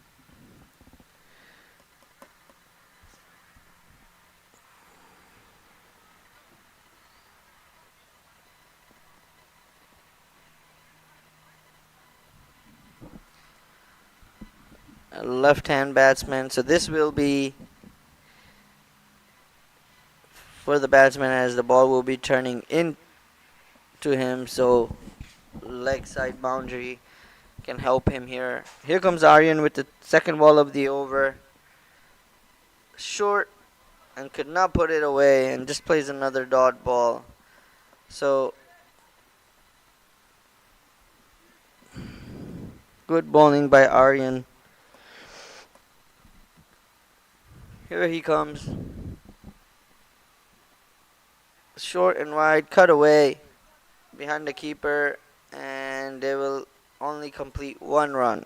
A left-hand batsman. So this will be for the batsman as the ball will be turning in to him. So leg side boundary can help him here. Here comes Aryan with the second ball of the over. Short and could not put it away and just plays another dot ball. So good bowling by Aryan. Here he comes. Short and wide, cut away behind the keeper, and they will only complete 1 run.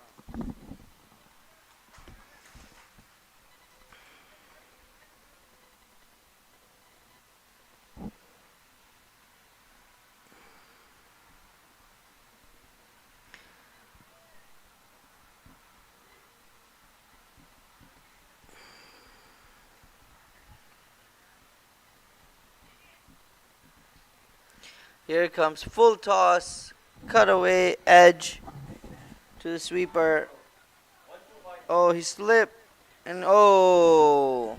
Here comes full toss, cutaway, edge to the sweeper. Oh, he slipped, and oh,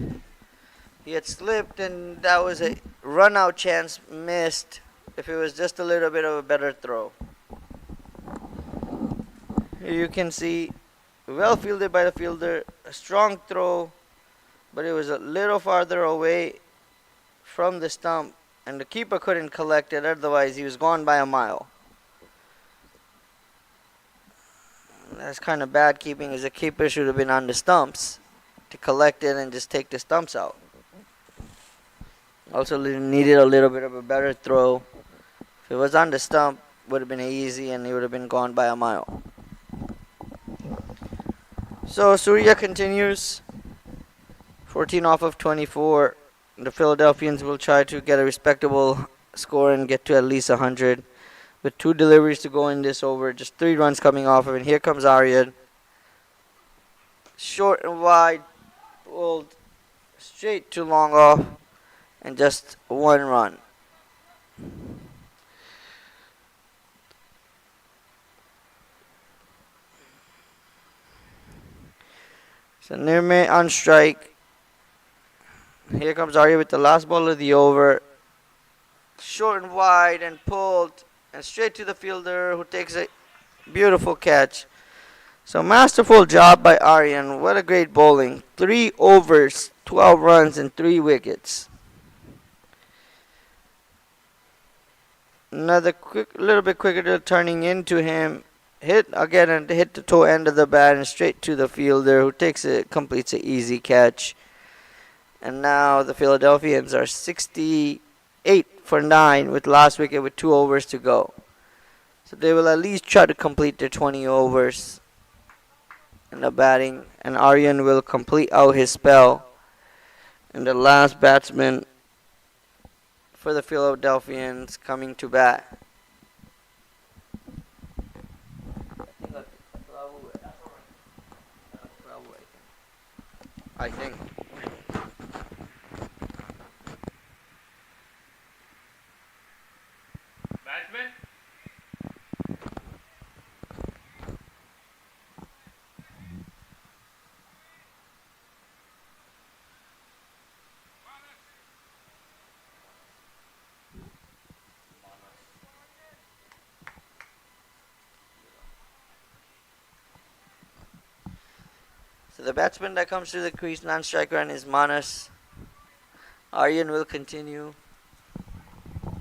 he had slipped, and that was a run-out chance missed. If it was just a little bit of a better throw. Here you can see, well fielded by the fielder, a strong throw, but it was a little farther away from the stump. And the keeper couldn't collect it, otherwise he was gone by a mile. That's kind of bad keeping, as the keeper should have been on the stumps to collect it and just take the stumps out. Also needed a little bit of a better throw. If it was on the stump, would have been easy and he would have been gone by a mile. So Surya continues. 14 off of 24. The Philadelphians will try to get a respectable score and get to at least 100. With 2 deliveries to go in this over, just 3 runs coming off of it. Here comes Aryan. Short and wide, pulled straight to long off, and just 1 run. So Nirme on strike. Here comes Arya with the last ball of the over. Short and wide and pulled and straight to the fielder who takes a beautiful catch. So masterful job by Aryan. What a great bowling. 3 overs, 12 runs and 3 wickets. Another little bit quicker turning into him. Hit again and hit the toe end of the bat and straight to the fielder who completes an easy catch. And now the Philadelphians are 68 for 9 with last wicket with 2 overs to go. So they will at least try to complete their 20 overs in the batting. And Aryan will complete out his spell. And the last batsman for the Philadelphians coming to bat. I think. Batsman? So the batsman that comes to the crease, non-striker, and is Manas. Aryan will continue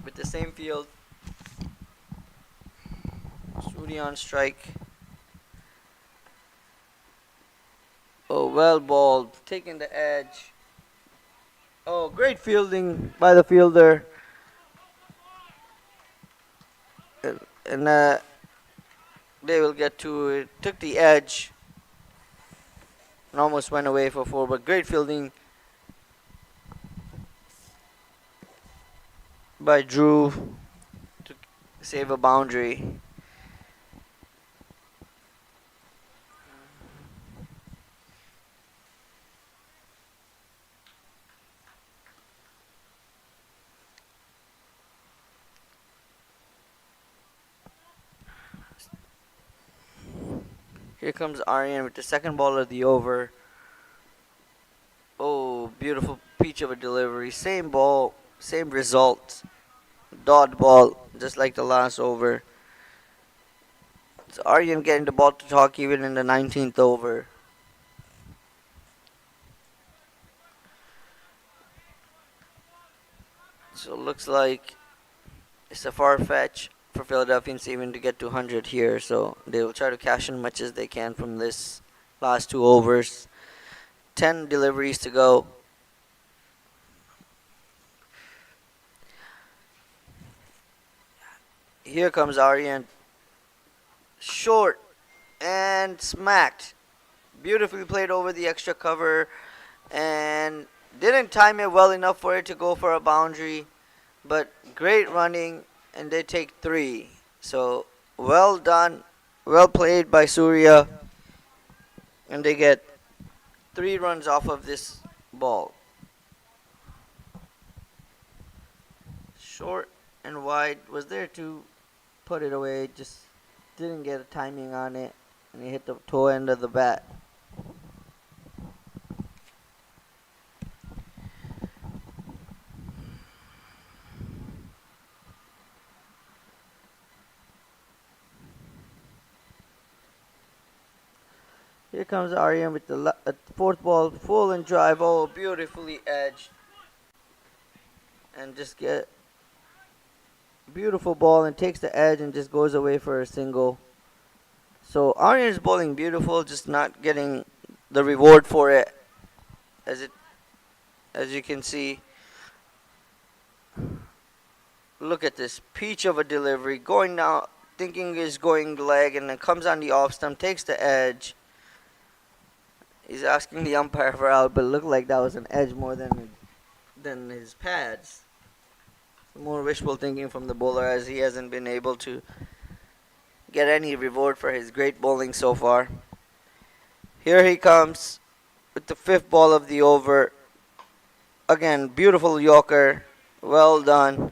with the same field. Surya on strike. Oh, well balled, taking the edge. Oh, great fielding by the fielder. And they will get to it. Took the edge. And almost went away for 4, but great fielding by Drew to save a boundary. Here comes Aryan with the second ball of the over. Oh, beautiful peach of a delivery. Same ball, same result. Dot ball, just like the last over. So Aryan getting the ball to talk even in the 19th over. So it looks like it's a far fetch for Philadelphians even to get to 100 here. So they will try to cash in much as they can from this last 2 overs. 10 deliveries to go. Here comes Aryan. Short and smacked. Beautifully played over the extra cover and didn't time it well enough for it to go for a boundary. But great running and they take 3. So well done. Well played by Surya. And they get 3 runs off of this ball. Short and wide was there to put it away, just didn't get a timing on it, and he hit the toe end of the bat. Here comes Aryan with the 4th ball, full and drive, oh, beautifully edged. And just get beautiful ball and takes the edge and just goes away for a single. So Aryan is bowling beautiful, just not getting the reward for it, as you can see. Look at this peach of a delivery going down, thinking is going leg, and then comes on the off stump, takes the edge. He's asking the umpire for out, but it looked like that was an edge more than his pads. More wishful thinking from the bowler, as he hasn't been able to get any reward for his great bowling so far. Here he comes with the fifth ball of the over. Again, beautiful Yorker. Well done.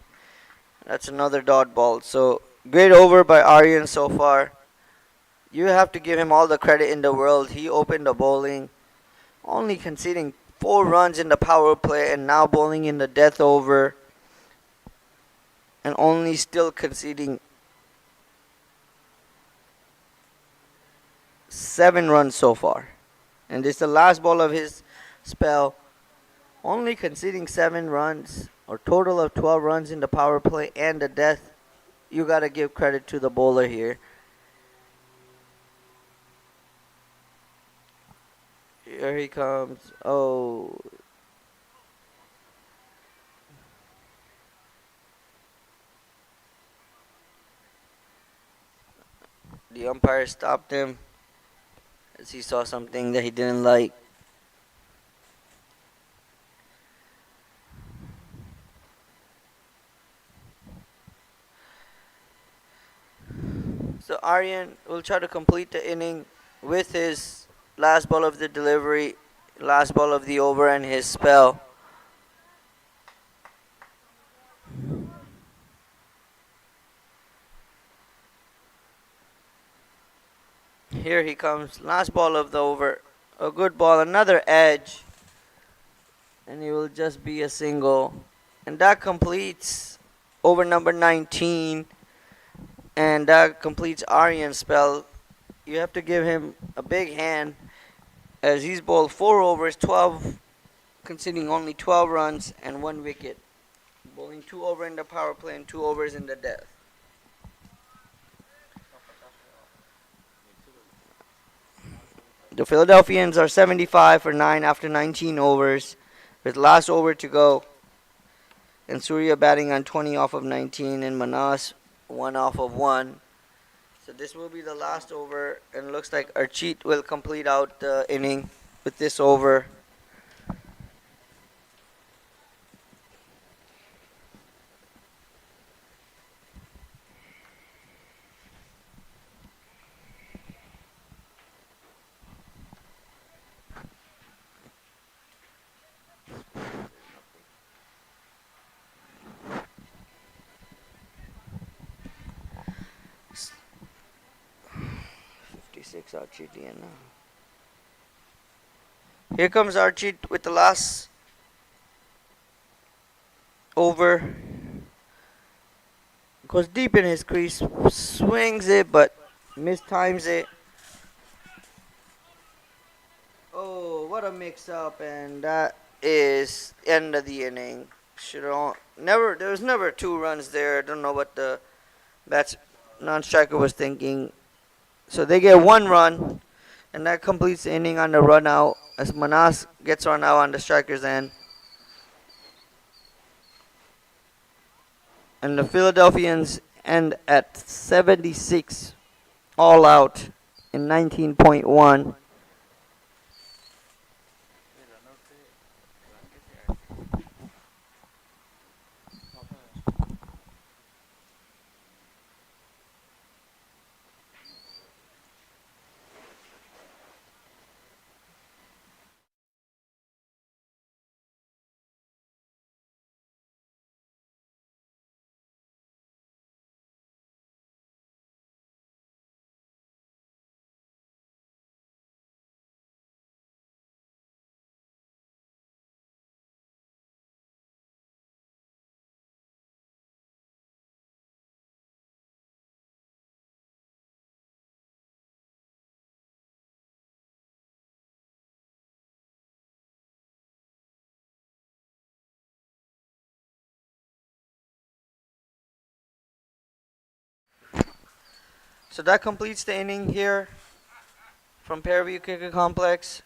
That's another dot ball. So, great over by Aryan so far. You have to give him all the credit in the world. He opened the bowling, only conceding 4 runs in the power play, and now bowling in the death over, and only still conceding 7 runs so far. And this is the last ball of his spell. Only conceding 7 runs, or total of 12 runs in the power play and the death. You got to give credit to the bowler here. Here he comes. Oh. The umpire stopped him as he saw something that he didn't like. So Aryan will try to complete the inning with his last ball of the delivery, last ball of the over, and his spell. Here he comes, last ball of the over. A good ball, another edge. And it will just be a single. And that completes over number 19. And that completes Aryan's spell. You have to give him a big hand, as he's bowled 4 overs, 12, conceding only 12 runs and 1 wicket. Bowling 2 over in the power play and 2 overs in the death. The Philadelphians are 75 for 9 after 19 overs, with last over to go. And Surya batting on 20 off of 19, and Manas 1 off of 1. So this will be the last over, and looks like Archit will complete out the inning with this over. Archit now. Here comes Archit with the last over. Goes deep in his crease, swings it, but mistimes it. Oh, what a mix-up, and that is end of the inning. There was never 2 runs there. I don't know what the non-striker was thinking. So they get 1 run, and that completes the inning on the run out, as Manas gets run out on the striker's end. And the Philadelphians end at 76 all out in 19.1. So that completes the inning here from Fairview Cricket Complex.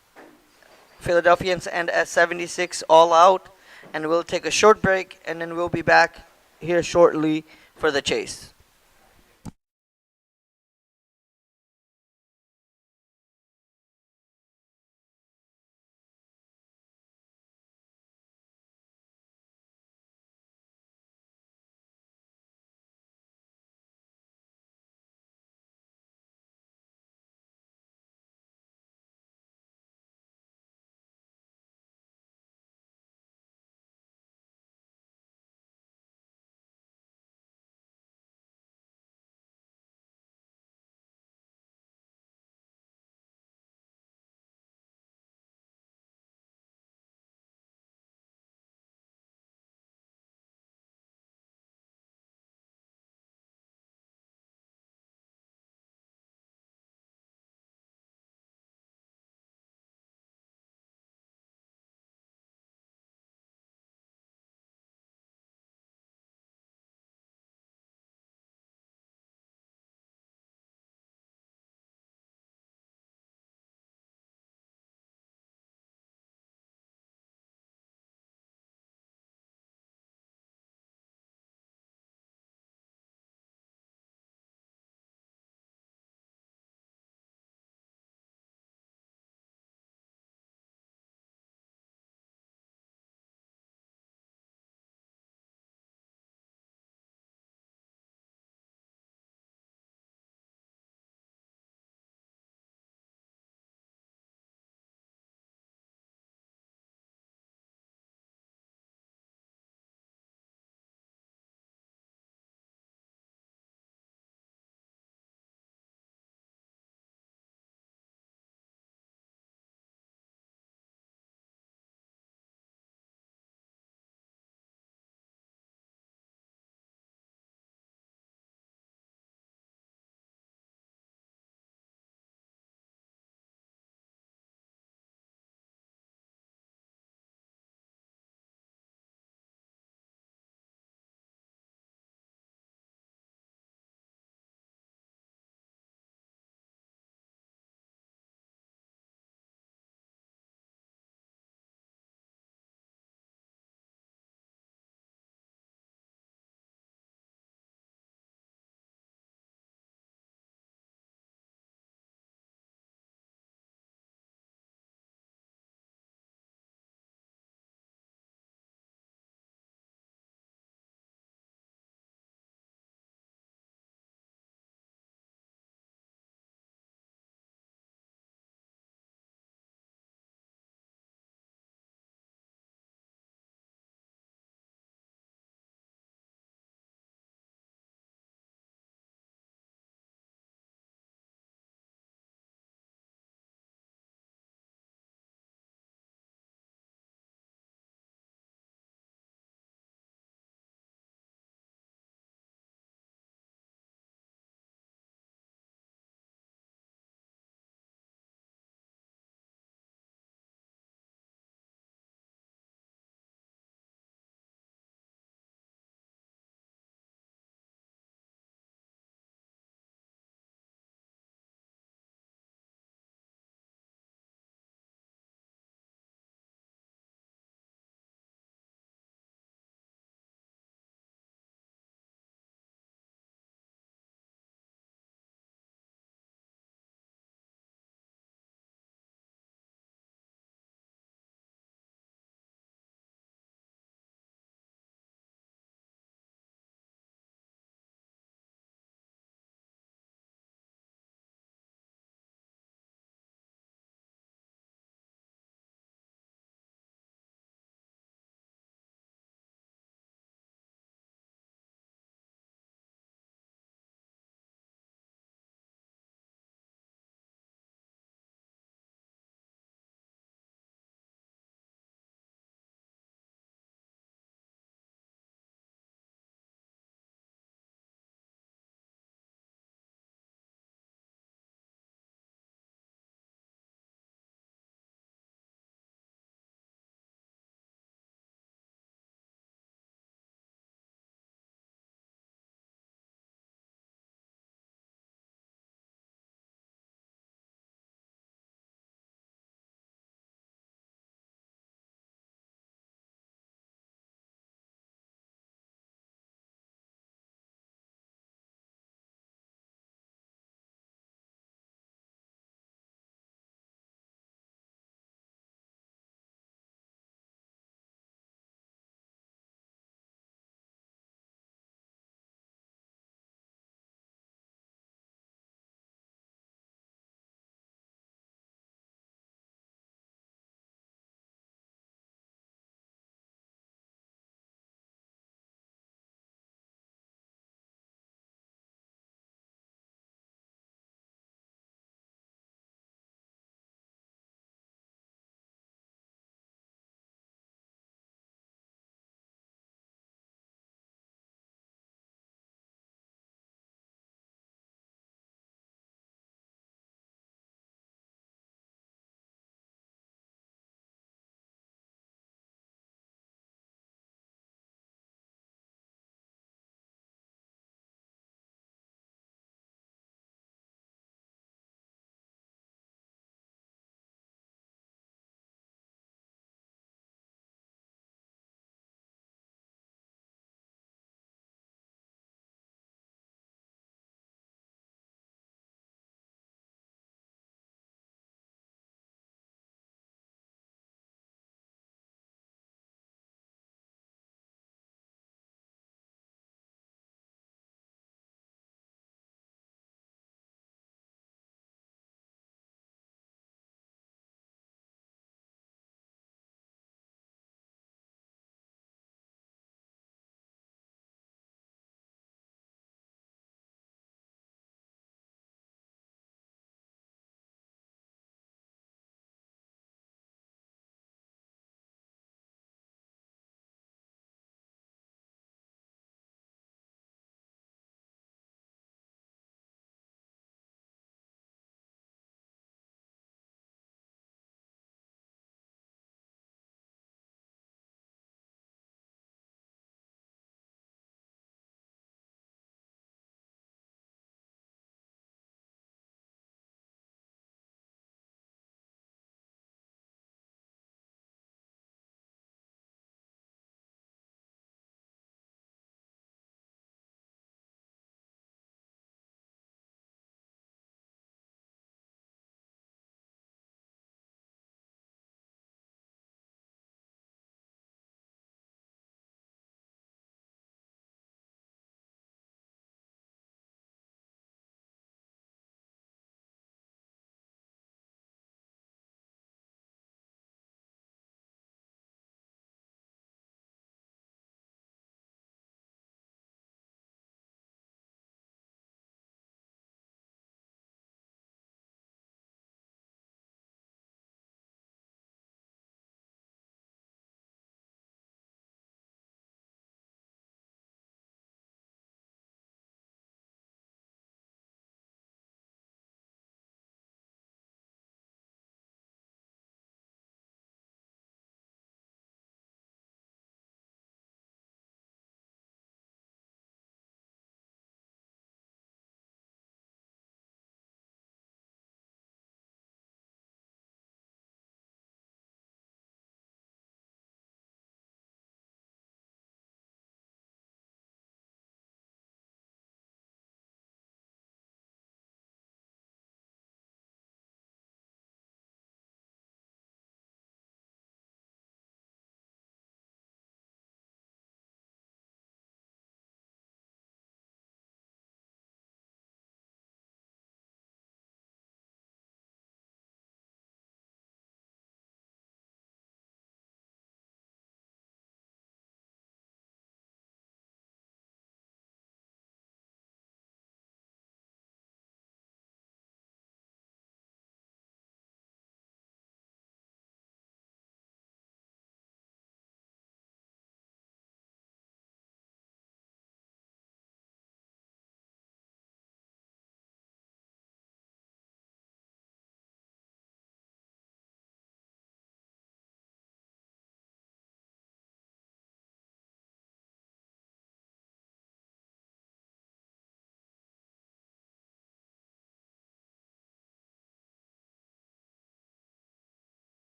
Philadelphians end at 76 all out, and we'll take a short break, and then we'll be back here shortly for the chase.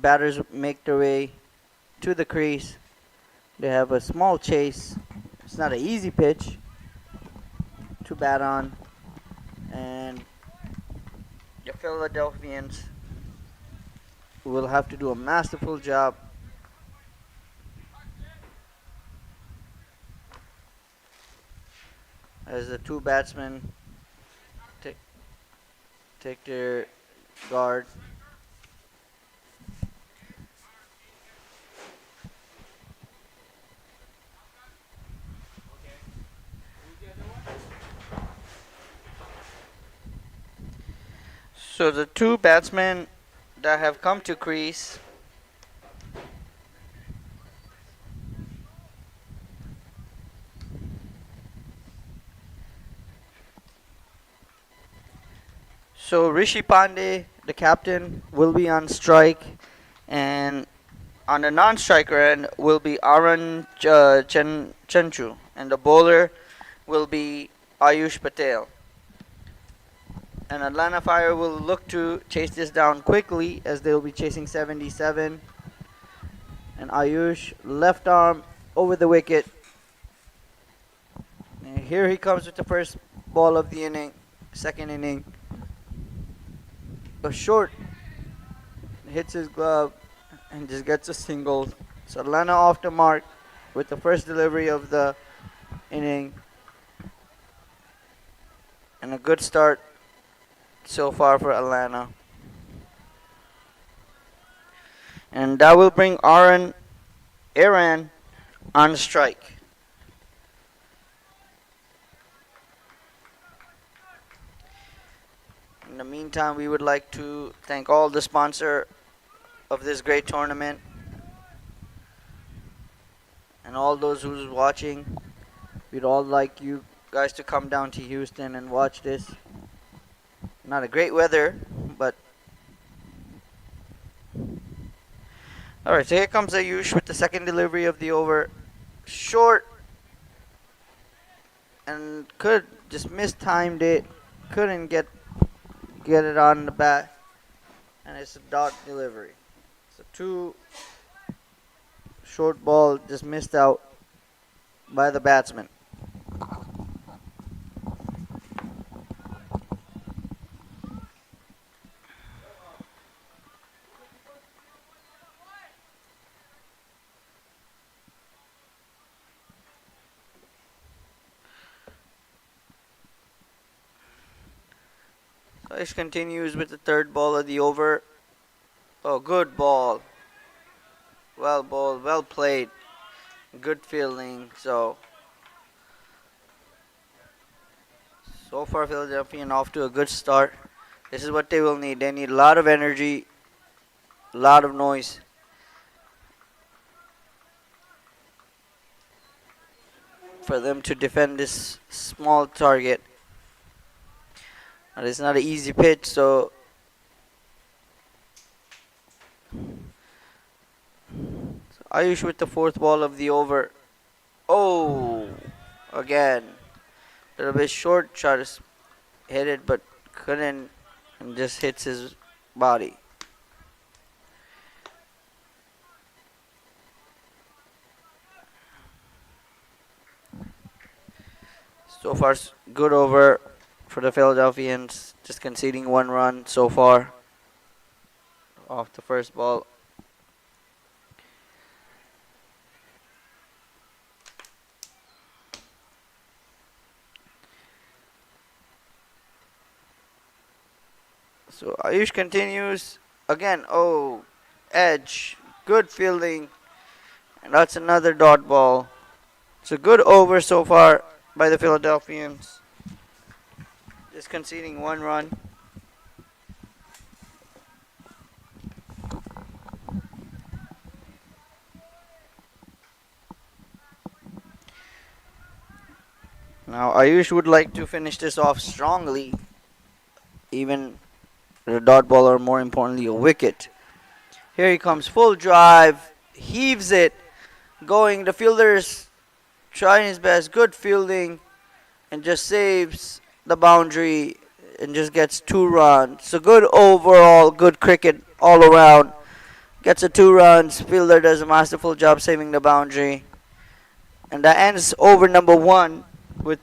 batters make their way to the crease. They have a small chase. It's not an easy pitch to bat on. And the Philadelphians will have to do a masterful job as the two batsmen take their guard. So the two batsmen that have come to crease So Rishi Pandey, the captain, will be on strike, and on the non-striker end will be Aaron Chenchu, and the bowler will be Ayush Patel. And Atlanta Fire will look to chase this down quickly as they will be chasing 77. And Ayush, left arm over the wicket. And here he comes with the first ball of the inning, second inning. A short, hits his glove and just gets a single. So Atlanta off the mark with the first delivery of the inning. And a good start so far for Atlanta. And that will bring Aaron on strike. In the meantime, we would like to thank all the sponsor of this great tournament and all those who's watching. We'd all like you guys to come down to Houston and watch this. Not a great weather, but alright, so here comes Ayush with the second delivery of the over. Short, and could just mistimed it. Couldn't get it on the bat, and it's a dot delivery. So two short ball just missed out by the batsman. This continues with the third ball of the over. Oh, good ball. Well bowled, well played. Good fielding. So far Philadelphia off to a good start. This is what they will need. They need a lot of energy, a lot of noise. For them to defend this small target. And it's not an easy pitch, so Ayush with the fourth ball of the over. Oh, again, a little bit short. Shot to hit it, but couldn't, and just hits his body. So far, good over for the Philadelphians, just conceding one run so far off the first ball. So Ayush continues again. Oh, edge, good fielding, and that's another dot ball. It's a good over so far by the Philadelphians. Just conceding one run. Now Ayush would like to finish this off strongly. Even the dot ball, or more importantly a wicket. Here he comes, full drive, heaves it, going. The fielder's trying his best, good fielding, and just saves the boundary and just gets 2 runs. So good overall, good cricket all around Gets a 2 runs. Fielder does a masterful job saving the boundary. And that ends over number 1 with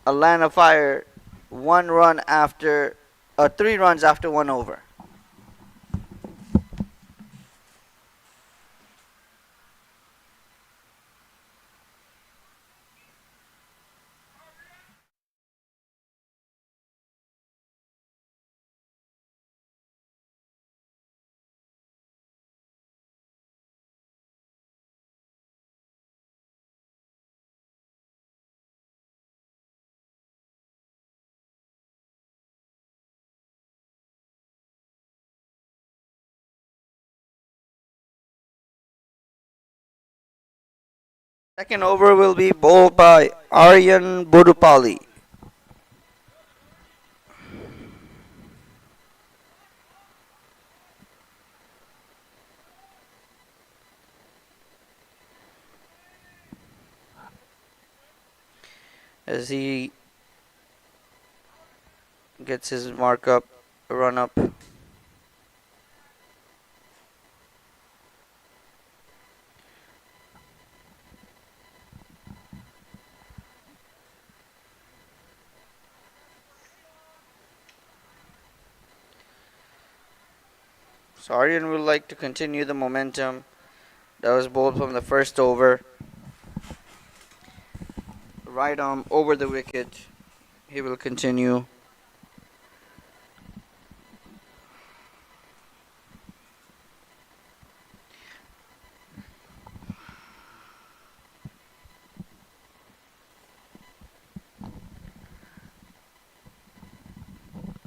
Atlanta Fire 1 run after, 3 runs after 1 over. Second over will be bowled by Aryan Bodupali. As he gets his mark up, run up. So Aryan would like to continue the momentum that was bowled from the first over. Right arm over the wicket. He will continue.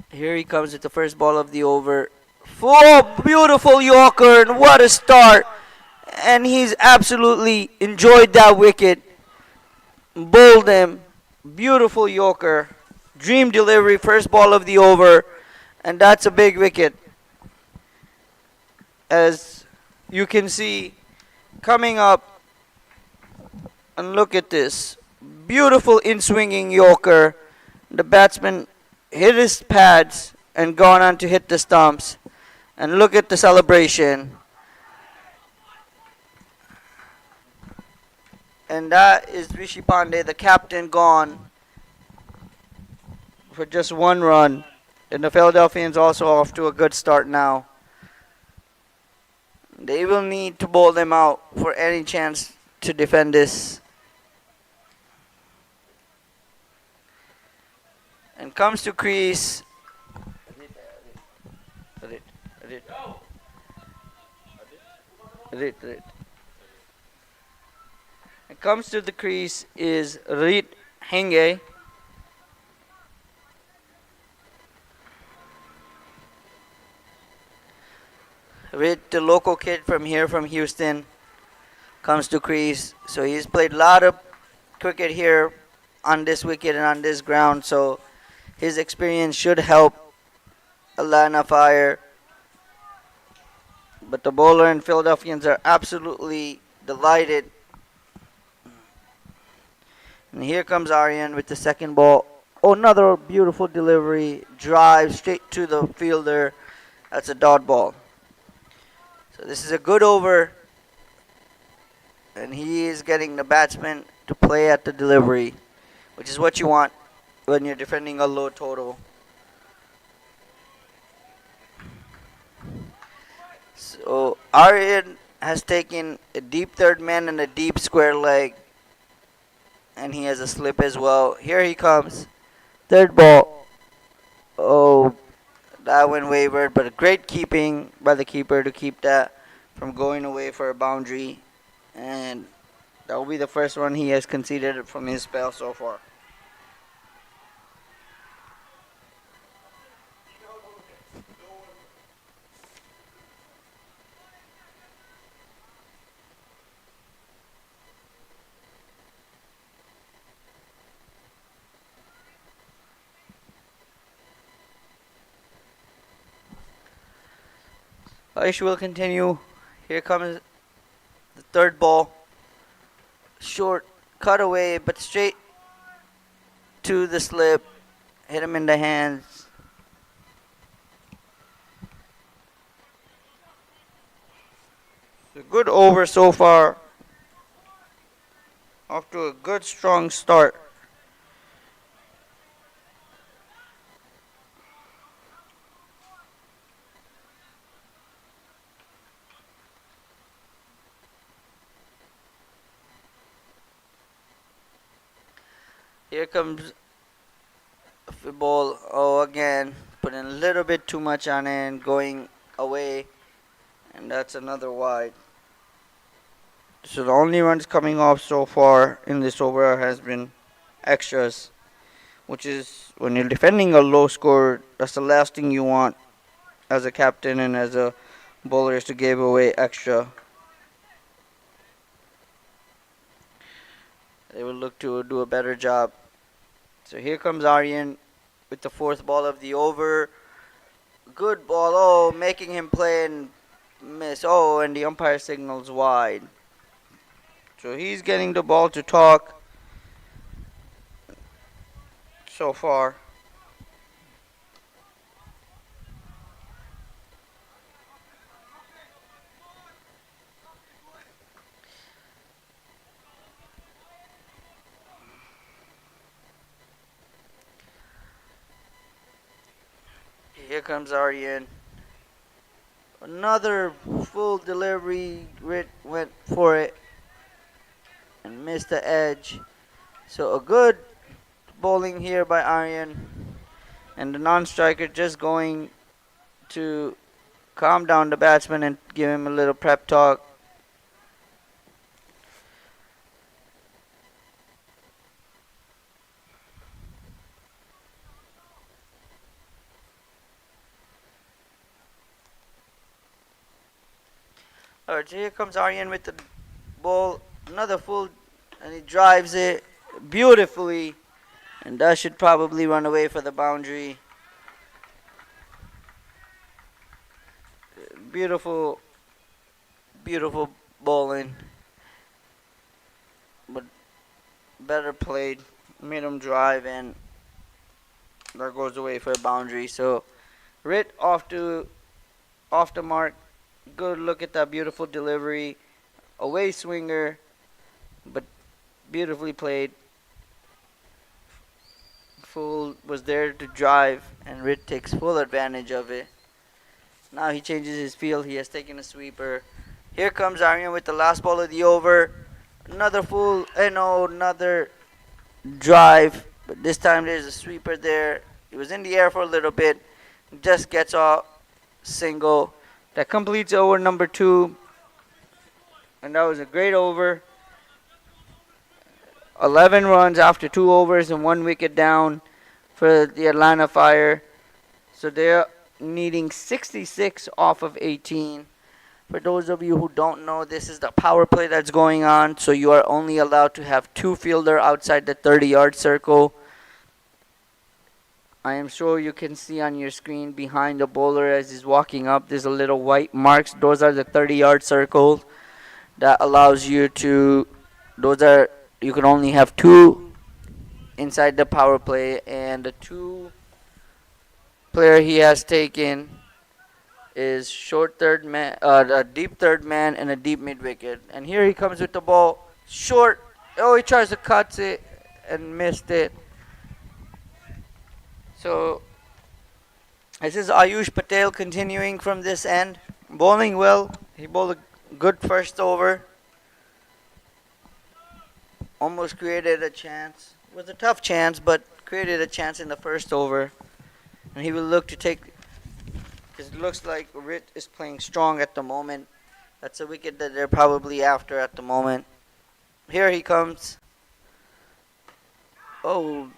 Here he comes with the first ball of the over. Beautiful Yorker, and what a start. And he's absolutely enjoyed that wicket. Bowled him. Beautiful Yorker. Dream delivery, first ball of the over. And that's a big wicket. As you can see, coming up, and look at this. Beautiful in-swinging Yorker. The batsman hit his pads and gone on to hit the stumps. And look at the celebration. And that is Rishi Pandey, the captain, gone for just 1 run. And the Philadelphians also off to a good start now. They will need to bowl them out for any chance to defend this. And comes to crease. And comes to the crease is Rit Henge. Rit, the local kid from here, from Houston, comes to crease. So he's played a lot of cricket here on this wicket and on this ground. So his experience should help Atlanta Fire. But the bowler and Philadelphians are absolutely delighted. And here comes Aryan with the second ball. Oh, another beautiful delivery. Drive straight to the fielder. That's a dot ball. So this is a good over. And he is getting the batsman to play at the delivery, which is what you want when you're defending a low total. So Aryan has taken a deep third man and a deep square leg. And he has a slip as well. Here he comes. Third ball. Oh, that went wayward, but a great keeping by the keeper to keep that from going away for a boundary. And that will be the first one he has conceded from his spell so far. Aish will continue. Here comes the third ball. Short cut away, but straight to the slip. Hit him in the hands. It's a good over so far. Off to a good strong start. Here comes the ball. Oh, again, putting a little bit too much on it and going away. And that's another wide. So the only runs coming off so far in this over has been extras, which is when you're defending a low score, that's the last thing you want as a captain and as a bowler is to give away extra. They will look to do a better job. So here comes Aryan with the fourth ball of the over. Good ball. Oh, making him play and miss. Oh, and the umpire signals wide. So he's getting the ball to talk so far. Here comes Aryan. Another full delivery. Went for it and missed the edge. So a good bowling here by Aryan. And the non-striker just going to calm down the batsman and give him a little prep talk. Alright, so here comes Aryan with the ball. Another full, and he drives it beautifully. And that should probably run away for the boundary. Beautiful, beautiful bowling. But better played. Made him drive and that goes away for a boundary. So Rit off the mark. Good look at that beautiful delivery. Away swinger, but beautifully played. Full was there to drive, and Rit takes full advantage of it. Now he changes his field. He has taken a sweeper. Here comes Aryan with the last ball of the over. Another full, another drive. But this time there's a sweeper there. He was in the air for a little bit. Just gets off single. That completes over number 2. And that was a great over. 11 runs after 2 overs and 1 wicket down for the Atlanta Fire. So they're needing 66 off of 18. For those of you who don't know, this is the power play that's going on. So you are only allowed to have 2 fielder outside the 30-yard circle. I am sure you can see on your screen behind the bowler as he's walking up, there's a little white marks. Those are the 30-yard circles. That allows you to, you can only have 2 inside the power play, and the 2 player he has taken is short third man, a deep third man, and a deep mid wicket. And here he comes with the ball, short. Oh, he tries to cut it and missed it. So this is Ayush Patel continuing from this end, bowling well. He bowled a good first over. Almost created a chance. It was a tough chance, but created a chance in the first over. And he will look to take, because it looks like Rit is playing strong at the moment. That's a wicket that they're probably after at the moment. Here he comes. Oh,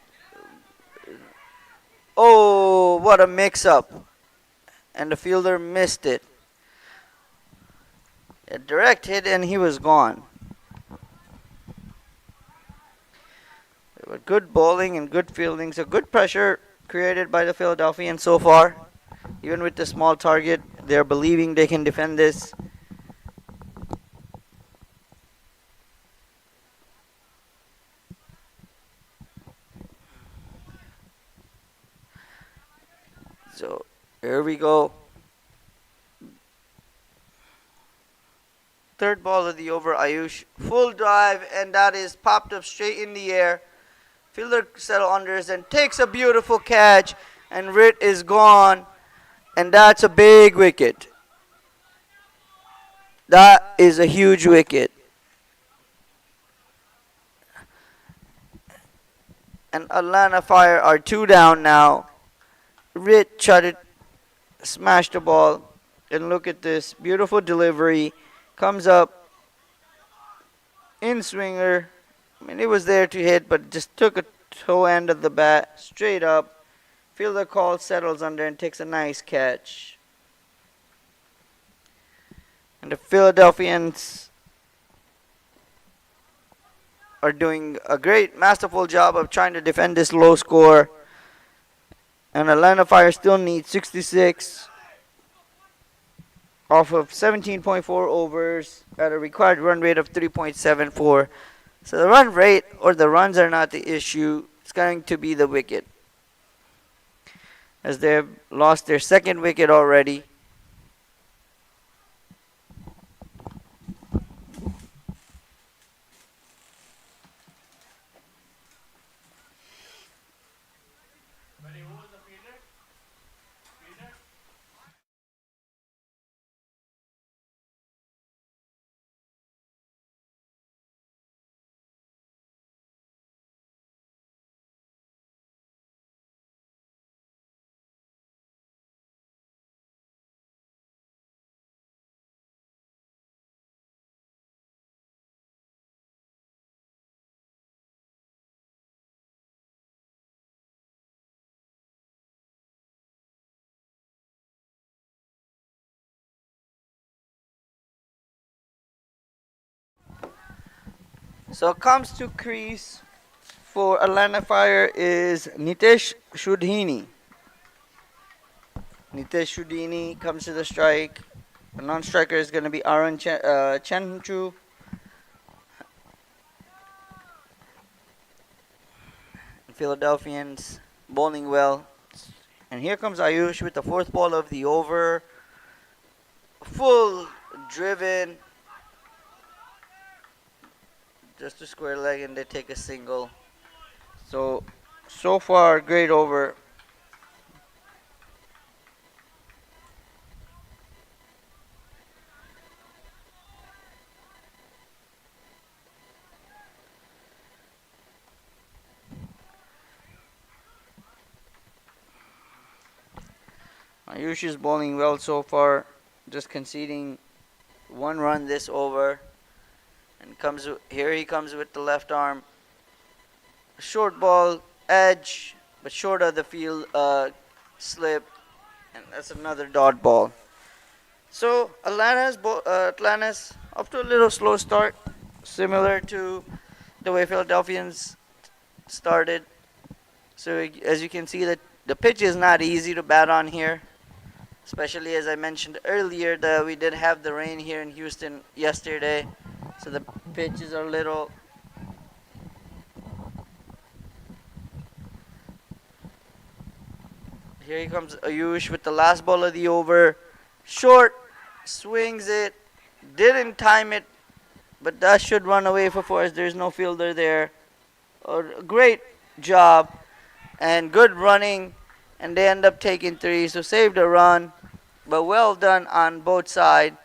what a mix-up. And the fielder missed it. A direct hit and he was gone. Good bowling and good fielding. So good pressure created by the Philadelphians so far. Even with the small target, they're believing they can defend this. So here we go. Third ball of the over, Ayush. Full drive, and that is popped up straight in the air. Fielder settle unders and takes a beautiful catch, and Rit is gone, and that's a big wicket. That is a huge wicket. And Atlanta Fire are 2 down now. Rit tried to smash the ball, and look at this beautiful delivery. Comes up in swinger. I mean, it was there to hit, but just took a toe end of the bat straight up. Fielder call, settles under, and takes a nice catch. And the Philadelphians are doing a great, masterful job of trying to defend this low score. And Atlanta Fire still needs 66 off of 17.4 overs at a required run rate of 3.74. So the run rate or the runs are not the issue. It's going to be the wicket, as they have lost their second wicket already. So comes to crease for Atlanta Fire is Nitesh Shudhini. Nitesh Shudhini comes to the strike. The non-striker is going to be Aaron Chenchu. Philadelphians bowling well. And here comes Ayush with the fourth ball of the over. Full driven. Just a square leg, and they take a single. So far, great over. Ayush is bowling well so far, just conceding 1 run this over. And here he comes with the left arm. Short ball, edge, but short of the field slip. And that's another dot ball. So Atlanta's up to a little slow start, similar to the way Philadelphians started. So as you can see, the pitch is not easy to bat on here, especially as I mentioned earlier that we did have the rain here in Houston yesterday. So the pitches are a little. Here he comes Ayush with the last ball of the over. Short, swings it, didn't time it, but that should run away for four as there's no fielder there. A great job and good running, and they end up taking 3, so saved a run, but well done on both sides.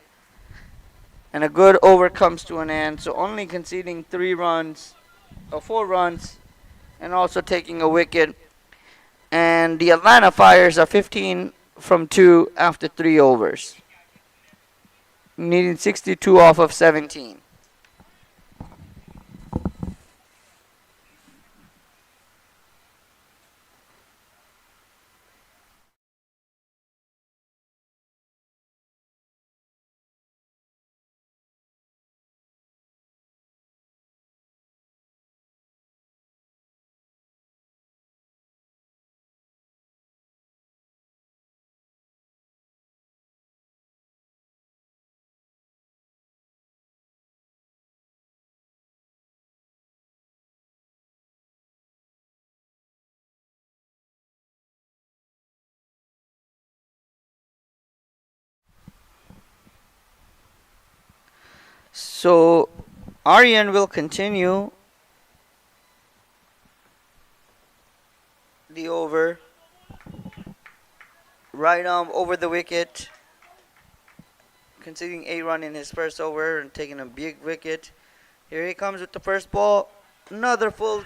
And a good over comes to an end, so only conceding 4 runs, and also taking a wicket. And the Atlanta Fires are 15 from 2 after 3 overs, needing 62 off of 17. So Aryan will continue the over. Right over the wicket. Conceding a run in his first over and taking a big wicket. Here he comes with the first ball. Another full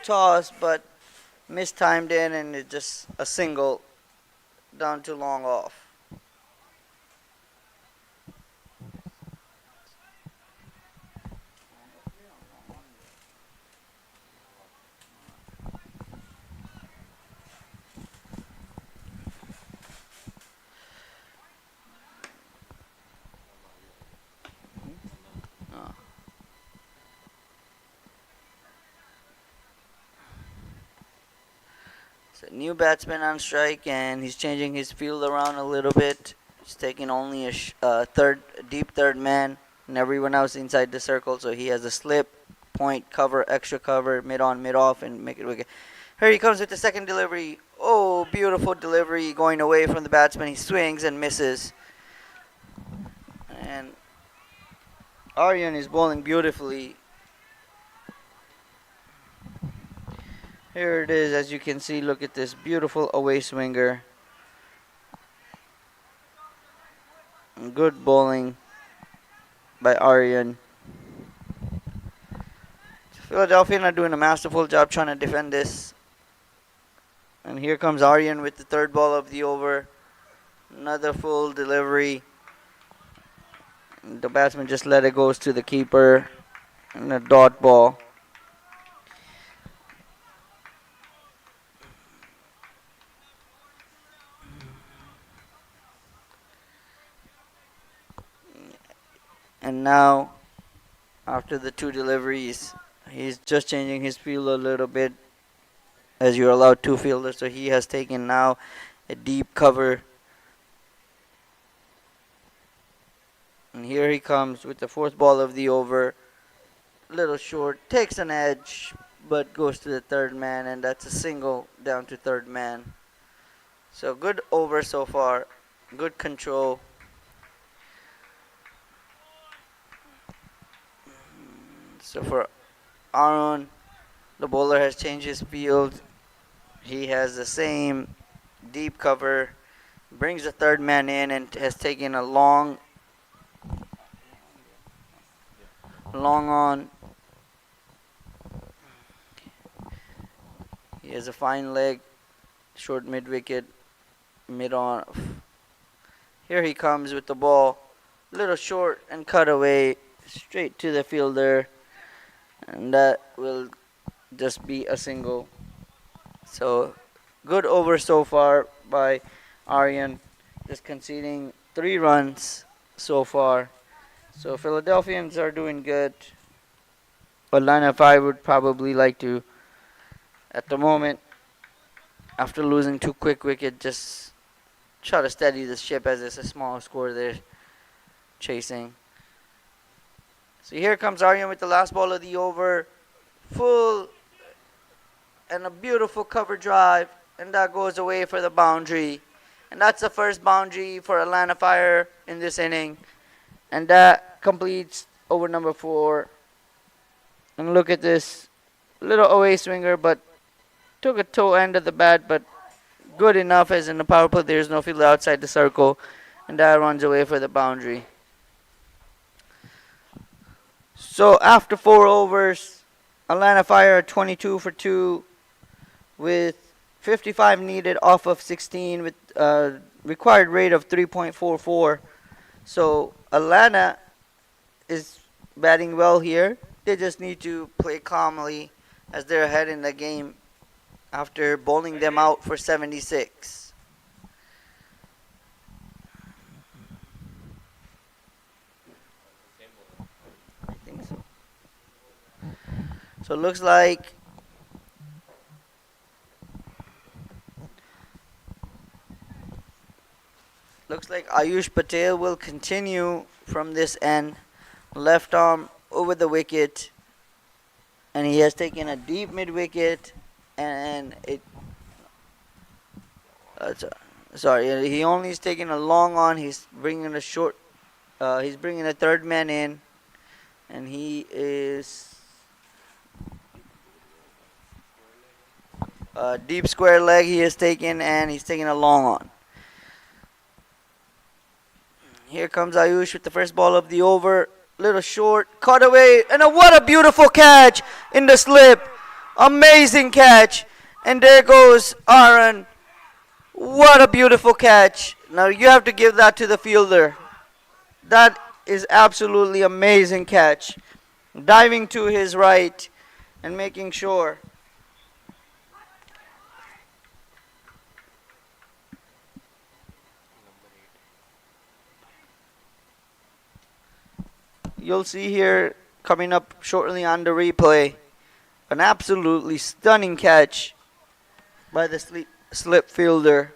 toss, but mistimed in, and it's just a single down too long off. Uh, so new batsman on strike, and he's changing his field around a little bit. He's taking only a deep third man, and everyone else inside the circle. So he has a slip, point, cover, extra cover, mid on, mid off, and make it wicket. Here he comes with the second delivery. Oh, beautiful delivery going away from the batsman. He swings and misses. And Aryan is bowling beautifully. Here it is, as you can see. Look at this beautiful away swinger. Good bowling by Aryan. Philadelphia are doing a masterful job trying to defend this. And here comes Aryan with the third ball of the over. Another full delivery. The batsman just let it go to the keeper. And a dot ball. And now, after the two deliveries, he's just changing his field a little bit, as you're allowed two fielders. So he has taken now a deep cover. And here he comes with the fourth ball of the over. Little short, takes an edge, but goes to the third man, and that's a single down to third man. So good over so far, good control. So for Aaron, the bowler has changed his field. He has the same deep cover, brings the third man in, and has taken a long on. He has a fine leg, short mid wicket, mid on. Here he comes with the ball, little short and cut away, straight to the fielder, and that will just be a single. So good over so far by Aryan, just conceding 3 runs so far. So Philadelphians are doing good. Atlanta 5 would probably like to, at the moment, after losing 2 quick wickets, just try to steady the ship, as it's a small score they're chasing. So here comes Aryan with the last ball of the over. Full and a beautiful cover drive, and that goes away for the boundary. And that's the first boundary for Atlanta Fire in this inning. And that completes over number 4. And look at this little away swinger, but took a toe end of the bat, but good enough, as in the power play there's no fielder outside the circle, and that runs away for the boundary. So after 4 overs, Atlanta Fire are 22 for 2 with 55 needed off of 16 with a required rate of 3.44. So Atlanta is batting well here. They just need to play calmly as they're ahead in the game after bowling them out for 76. I think so. So it looks like Ayush Patel will continue from this end. Left arm over the wicket, and he has taken a deep mid wicket, and it sorry, he only is taking a long on. He's bringing a short. He's bringing a third man in, And he is a deep square leg he is taking, and he's taking a long on. Here comes Ayush with the first ball of the over. Little short, cut away, and what a beautiful catch in the slip. Amazing catch. And there goes Aaron. What a beautiful catch. Now you have to give that to the fielder. That is absolutely amazing catch. Diving to his right and making sure. You'll see here coming up shortly on the replay. An absolutely stunning catch by the slip fielder.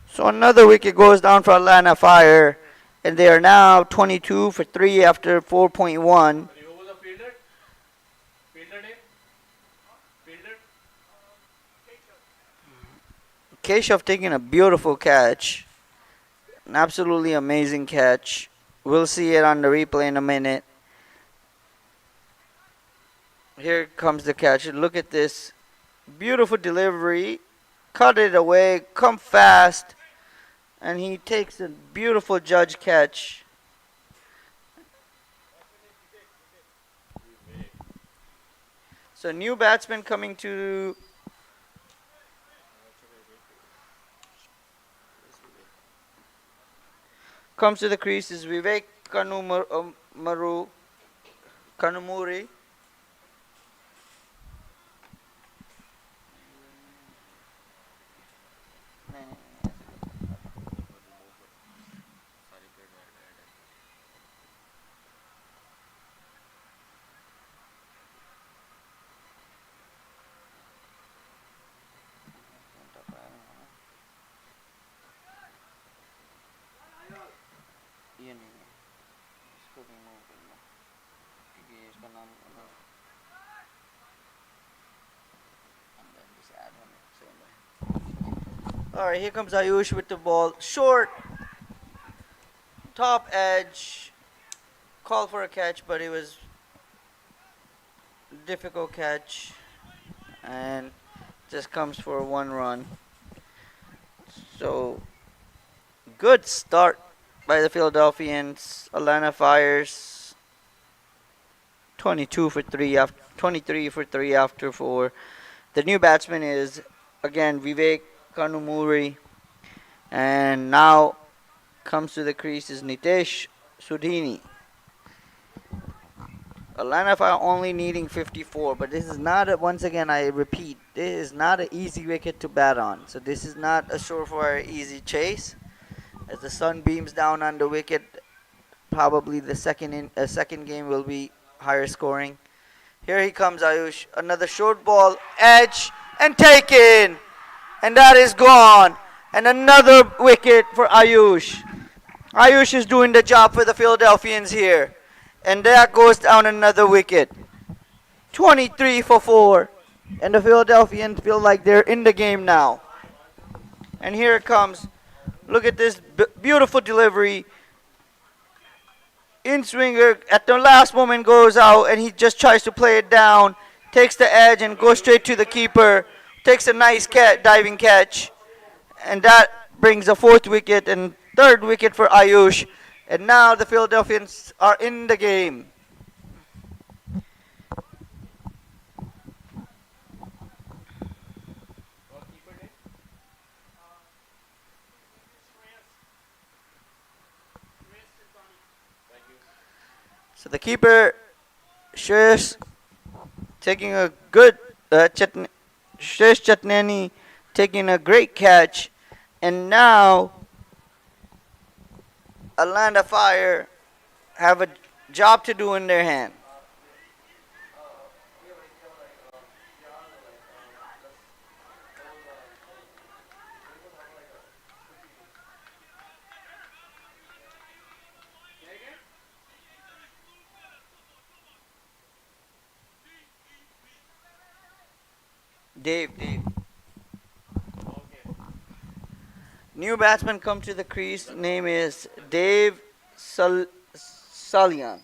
So another wicket goes down for Atlanta Fire, and they are now 22 for 3 after 4.1. Keshav taking a beautiful catch. An absolutely amazing catch. We'll see it on the replay in a minute. Here comes the catch. Look at this. Beautiful delivery. Cut it away. Come fast. And he takes a beautiful judge catch. So new batsman coming to comes to the crease is Vivek Kanumuri. Alright, here comes Ayush with the ball. Short, top edge. Called for a catch, but it was a difficult catch. And just comes for 1 run. So, good start by the Philadelphians. Atlanta Fires 22 for 3 after 23 for 3 after 4. The new batsman is again Vivek Kanumuri, and now comes to the crease is Nitesh Sudhini. Atlanta Fire only needing 54, but this is not once again I repeat, this is not an easy wicket to bat on. So this is not a surefire easy chase. As the sun beams down on the wicket, probably the second game will be higher scoring. Here he comes, Ayush. Another short ball, edge, and taken. And that is gone. And another wicket for Ayush. Ayush is doing the job for the Philadelphians here. And that goes down another wicket. 23 for 4. And the Philadelphians feel like they're in the game now. And here it comes. Look at this beautiful delivery. In swinger at the last moment goes out, and he just tries to play it down. Takes the edge and goes straight to the keeper. Takes a nice diving catch. And that brings a 4th wicket and 3rd wicket for Ayush. And now the Philadelphians are in the game. So the keeper, Shreyas, taking a good, Shreyas Chatnani taking a great catch. And now Atlanta Fire have a job to do in their hand. Dave. New batsman come to the crease. Name is Dave Salian.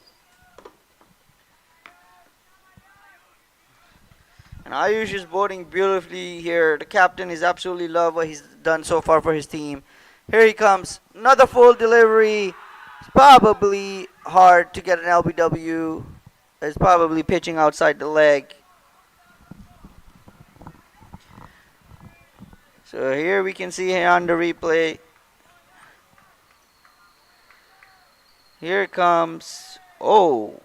And Ayush is bowling beautifully here. The captain is absolutely love what he's done so far for his team. Here he comes. Another full delivery. It's probably hard to get an LBW. It's probably pitching outside the leg. So here we can see here on the replay. Here it comes. Oh,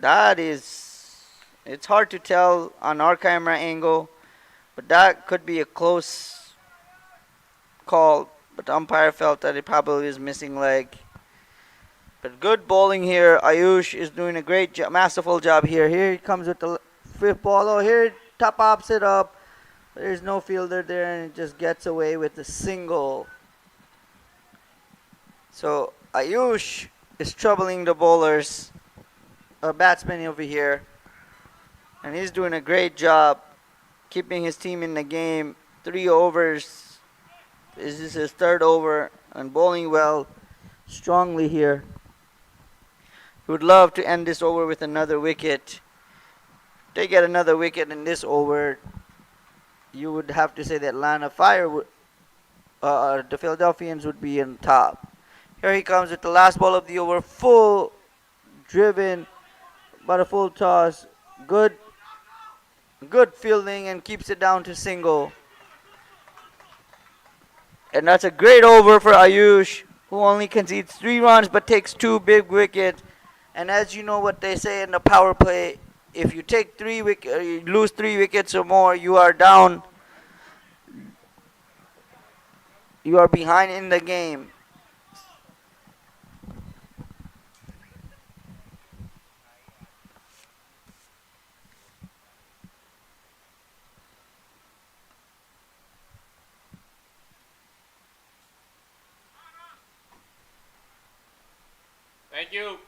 that is. It's hard to tell on our camera angle, but that could be a close call. But the umpire felt that it probably is missing leg. But good bowling here. Ayush is doing a great job, masterful job here. Here he comes with the fifth ball. Oh, here top pops it up. There's no fielder there, and it just gets away with a single. So Ayush is troubling the bowlers, batsman over here, and he's doing a great job keeping his team in the game. 3 overs. This is his third over, and bowling well, strongly here. He would love to end this over with another wicket. If they get another wicket in this over, you would have to say that Atlanta Fire would, the Philadelphians would be in top. Here he comes with the last ball of the over, full driven, but a full toss. Good fielding and keeps it down to single. And that's a great over for Ayush, who only concedes 3 runs but takes 2 big wickets. And as you know what they say in the power play, if you take you lose 3 wickets or more, you are down. You are behind in the game. Thank you.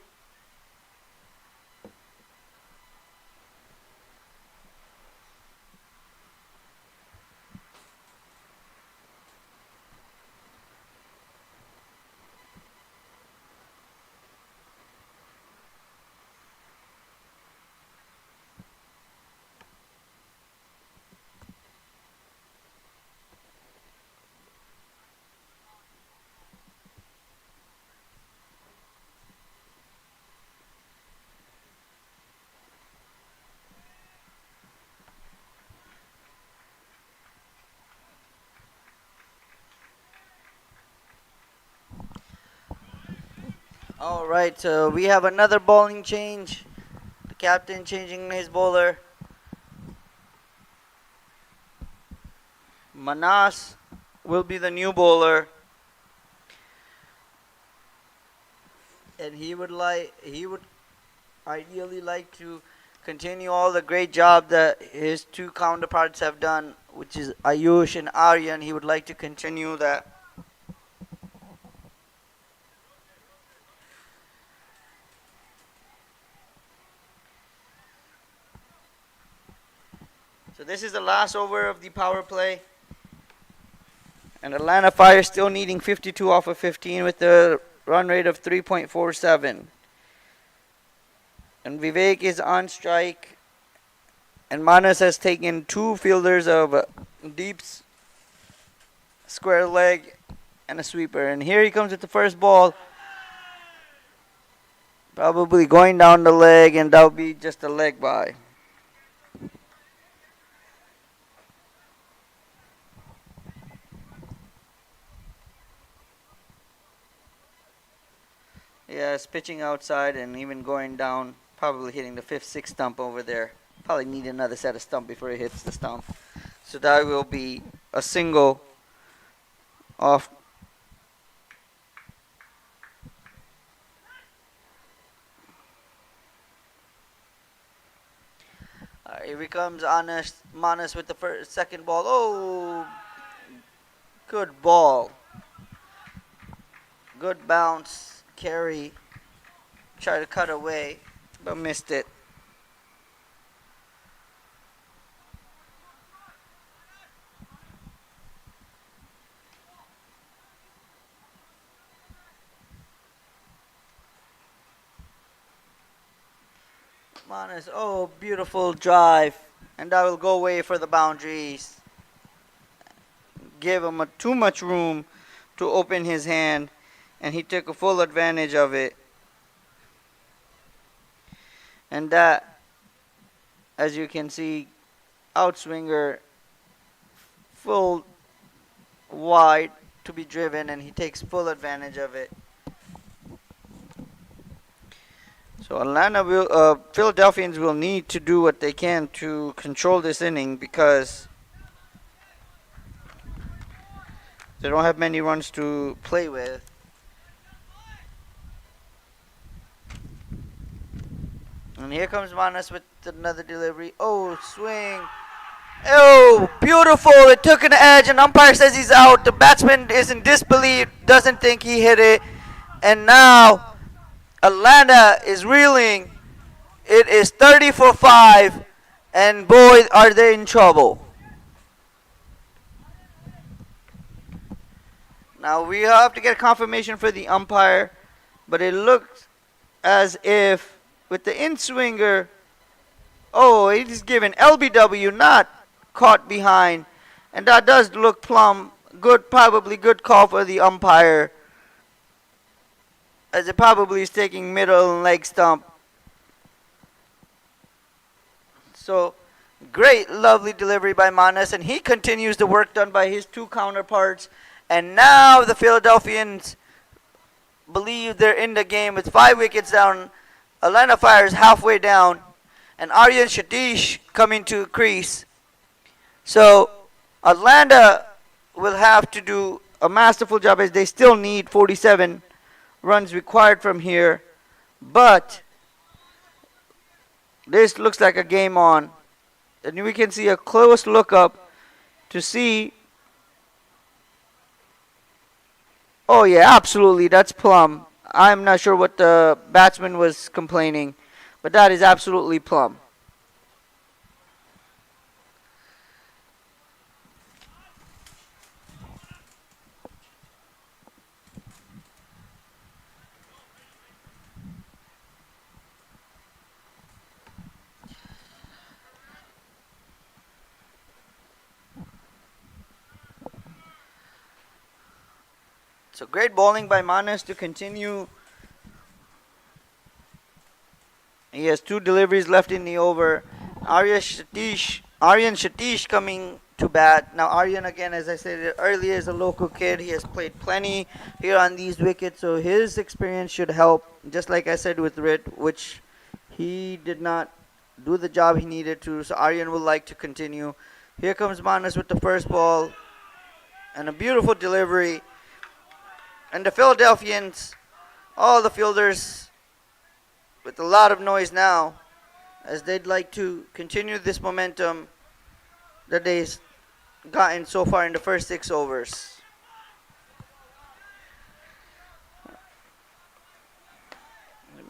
All right, so we have another bowling change. The captain changing his bowler. Manas will be the new bowler. And he would ideally like to continue all the great job that his 2 counterparts have done, which is Ayush and Aryan. He would like to continue that. So this is the last over of the power play. And Atlanta Fire still needing 52 off of 15 with a run rate of 3.47. And Vivek is on strike. And Manas has taken 2 fielders of deep square leg and a sweeper. And here he comes with the first ball. Probably going down the leg, and that'll be just a leg by. Yeah, it's pitching outside and even going down, probably hitting the 5th, 6th stump over there. Probably need another set of stump before it hits the stump. So that will be a single off. Here he comes Manas with the second ball. Oh, good ball. Good bounce. Carry, try to cut away, but missed it. Manas, oh, beautiful drive. And that will go away for the boundaries. Give him too much room to open his hand, and he took a full advantage of it. And that, as you can see, outswinger full wide to be driven, and he takes full advantage of it. So Philadelphians will need to do what they can to control this inning because they don't have many runs to play with. And here comes Manas with another delivery. Oh, swing. Oh, beautiful. It took an edge, and umpire says he's out. The batsman is in disbelief, doesn't think he hit it. And now Atlanta is reeling. It is 30 for 5, and boy, are they in trouble. Now we have to get confirmation for the umpire, but it looks as if with the in-swinger, oh, he's given LBW, not caught behind, and that does look plumb good, probably good call for the umpire, as it probably is taking middle and leg stump. So, great, lovely delivery by Manas, and he continues the work done by his two counterparts. And now the Philadelphians believe they're in the game with 5 wickets down. Atlanta Fire is halfway down, and Aryan Shatish coming to crease. So, Atlanta will have to do a masterful job as they still need 47 runs required from here. But this looks like a game on. And we can see a close look up to see. Oh, yeah, absolutely. That's plumb. I'm not sure what the batsman was complaining, but that is absolutely plumb. So great bowling by Manas to continue. He has 2 deliveries left in the over. Aryan Shatish coming to bat. Now Aryan, again, as I said earlier, is a local kid. He has played plenty here on these wickets, so his experience should help. Just like I said with Rit, which he did not do the job he needed to. So Aryan would like to continue. Here comes Manas with the first ball. And a beautiful delivery. And the Philadelphians, all the fielders with a lot of noise now, as they'd like to continue this momentum that they've gotten so far in the first 6 overs.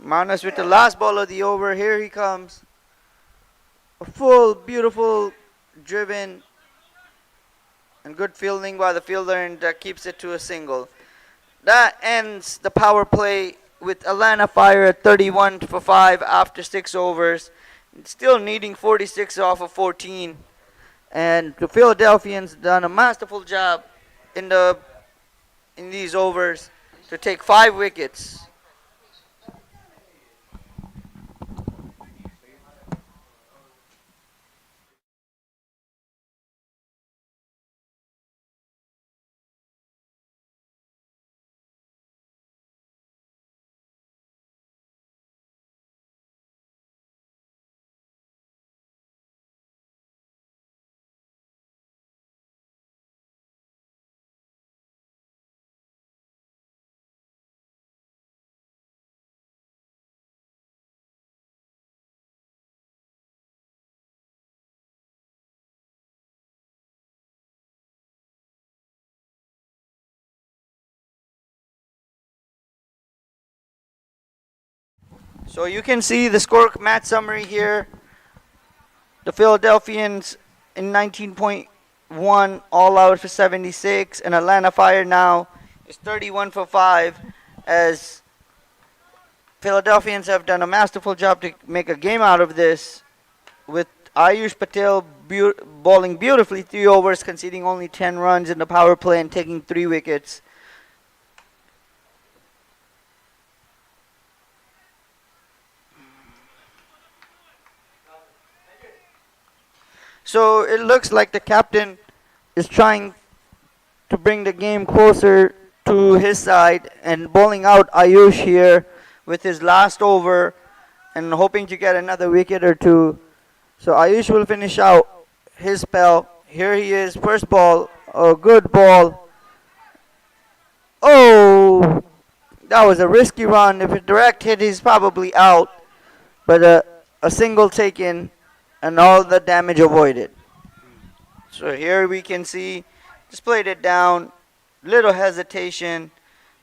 Manas with the last ball of the over. Here he comes. A full, beautiful, driven, and good fielding by the fielder, and that keeps it to a single. That ends the power play with Atlanta Fire at 31 for 5 after 6 overs. Still needing 46 off of 14. And the Philadelphians done a masterful job in these overs to take 5 wickets. So you can see the score match summary here. The Philadelphians in 19.1 all out for 76, and Atlanta Fire now is 31 for 5 as Philadelphians have done a masterful job to make a game out of this, with Ayush Patel bowling beautifully 3 overs, conceding only 10 runs in the power play and taking 3 wickets. So it looks like the captain is trying to bring the game closer to his side and bowling out Ayush here with his last over and hoping to get another wicket or two. So Ayush will finish out his spell. Here he is, first ball, a good ball. Oh, that was a risky run. If a direct hit, he's probably out. But a single taken and all the damage avoided. So here we can see, just played it down, little hesitation.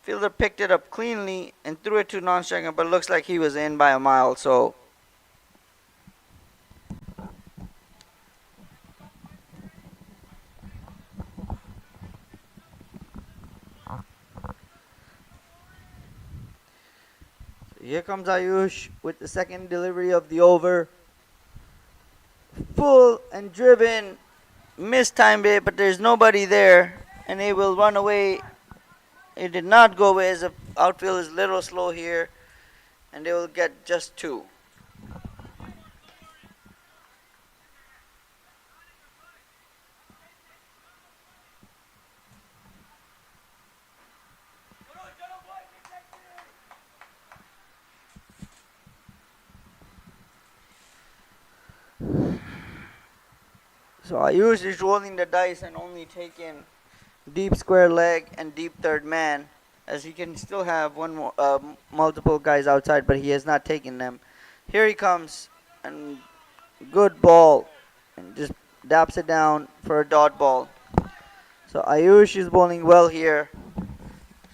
Fielder picked it up cleanly and threw it to non-striker, but it looks like he was in by a mile. So here comes Ayush with the second delivery of the over. Full and driven, mistimed it, but there's nobody there, and they will run away. It did not go away as the outfield is a little slow here, and they will get just 2. So Ayush is rolling the dice and only taking deep square leg and deep third man, as he can still have one more, multiple guys outside, but he has not taken them. Here he comes, and good ball, and just daps it down for a dot ball. So Ayush is bowling well here,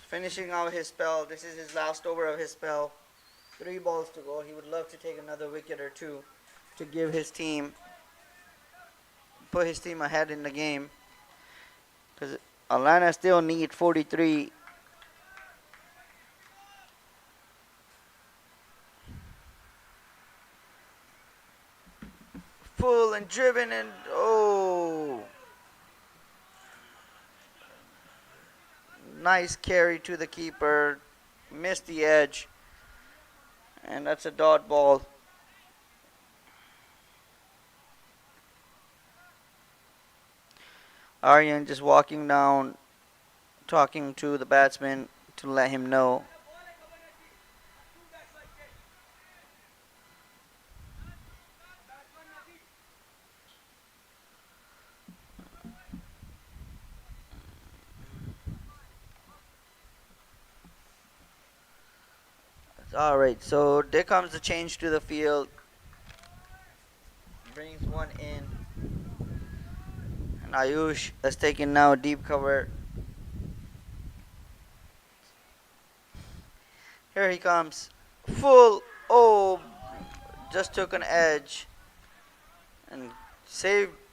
finishing out his spell. This is his last over of his spell. 3 balls to go. He would love to take another wicket or two to give his team, put his team ahead in the game, because Atlanta still need 43. Full and driven, and oh, nice carry to the keeper, missed the edge, and that's a dot ball. Aryan just walking down, talking to the batsman to let him know. Alright, so there comes the change to the field. Brings one in. And Ayush has taken now a deep cover. Here he comes. Full. Oh, just took an edge. And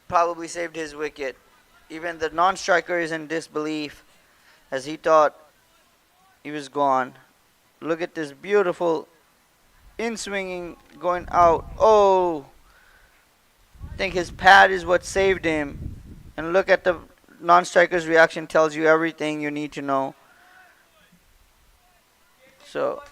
probably saved his wicket. Even the non-striker is in disbelief, as he thought he was gone. Look at this beautiful in-swinging going out. Oh, I think his pad is what saved him. And look at the non-striker's reaction, tells you everything you need to know. So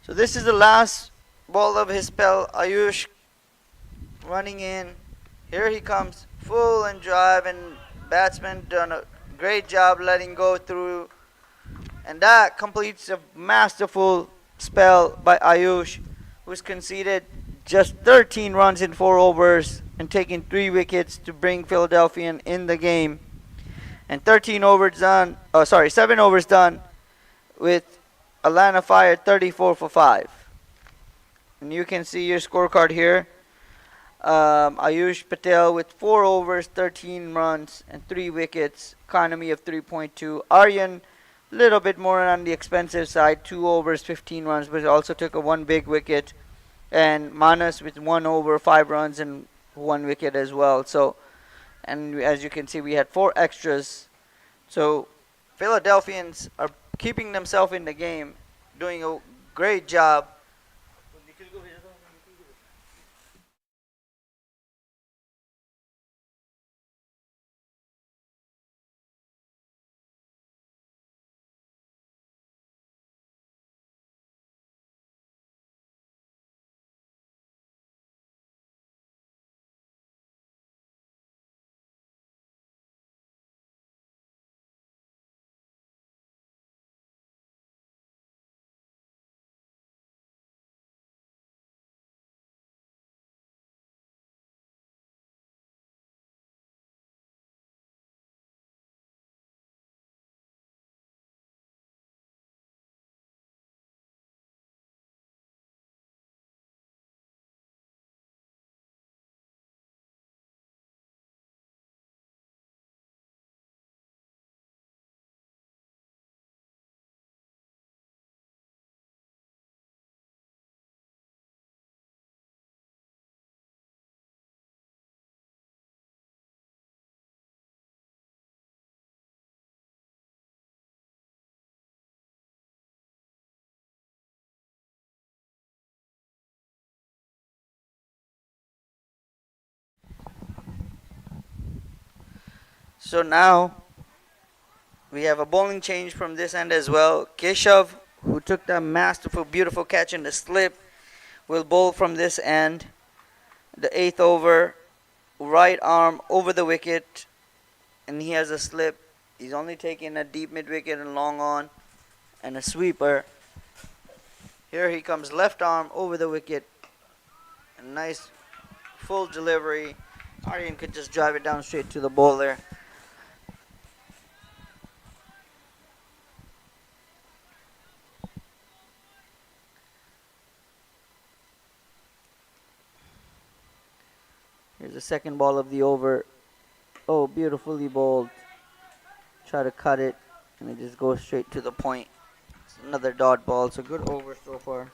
this is the last ball of his spell. Ayush running in. Here he comes, full and drive, and batsman done a great job letting go through. And that completes a masterful spell by Ayush, who's conceded just 13 runs in 4 overs and taking 3 wickets to bring Philadelphia in the game. And 7 overs done with Atlanta Fire 34 for 5. And you can see your scorecard here. Ayush Patel with 4 overs, 13 runs, and 3 wickets, economy of 3.2. Aryan, little bit more on the expensive side, 2 overs, 15 runs, but also took a 1 big wicket. And Manas with 1 over, 5 runs, and 1 wicket as well. So And as you can see, we had 4 extras. So Philadelphians are keeping themselves in the game, doing a great job. So now we have a bowling change from this end as well. Keshav, who took that masterful, beautiful catch in the slip, will bowl from this end. The 8th over, right arm over the wicket, and he has a slip. He's only taking a deep mid wicket and long on, and a sweeper. Here he comes, left arm over the wicket. A nice full delivery. Aryan could just drive it down straight to the bowler. Here's the second ball of the over. Oh, beautifully bowled. Try to cut it, and it just goes straight to the point. It's another dot ball, so good over so far.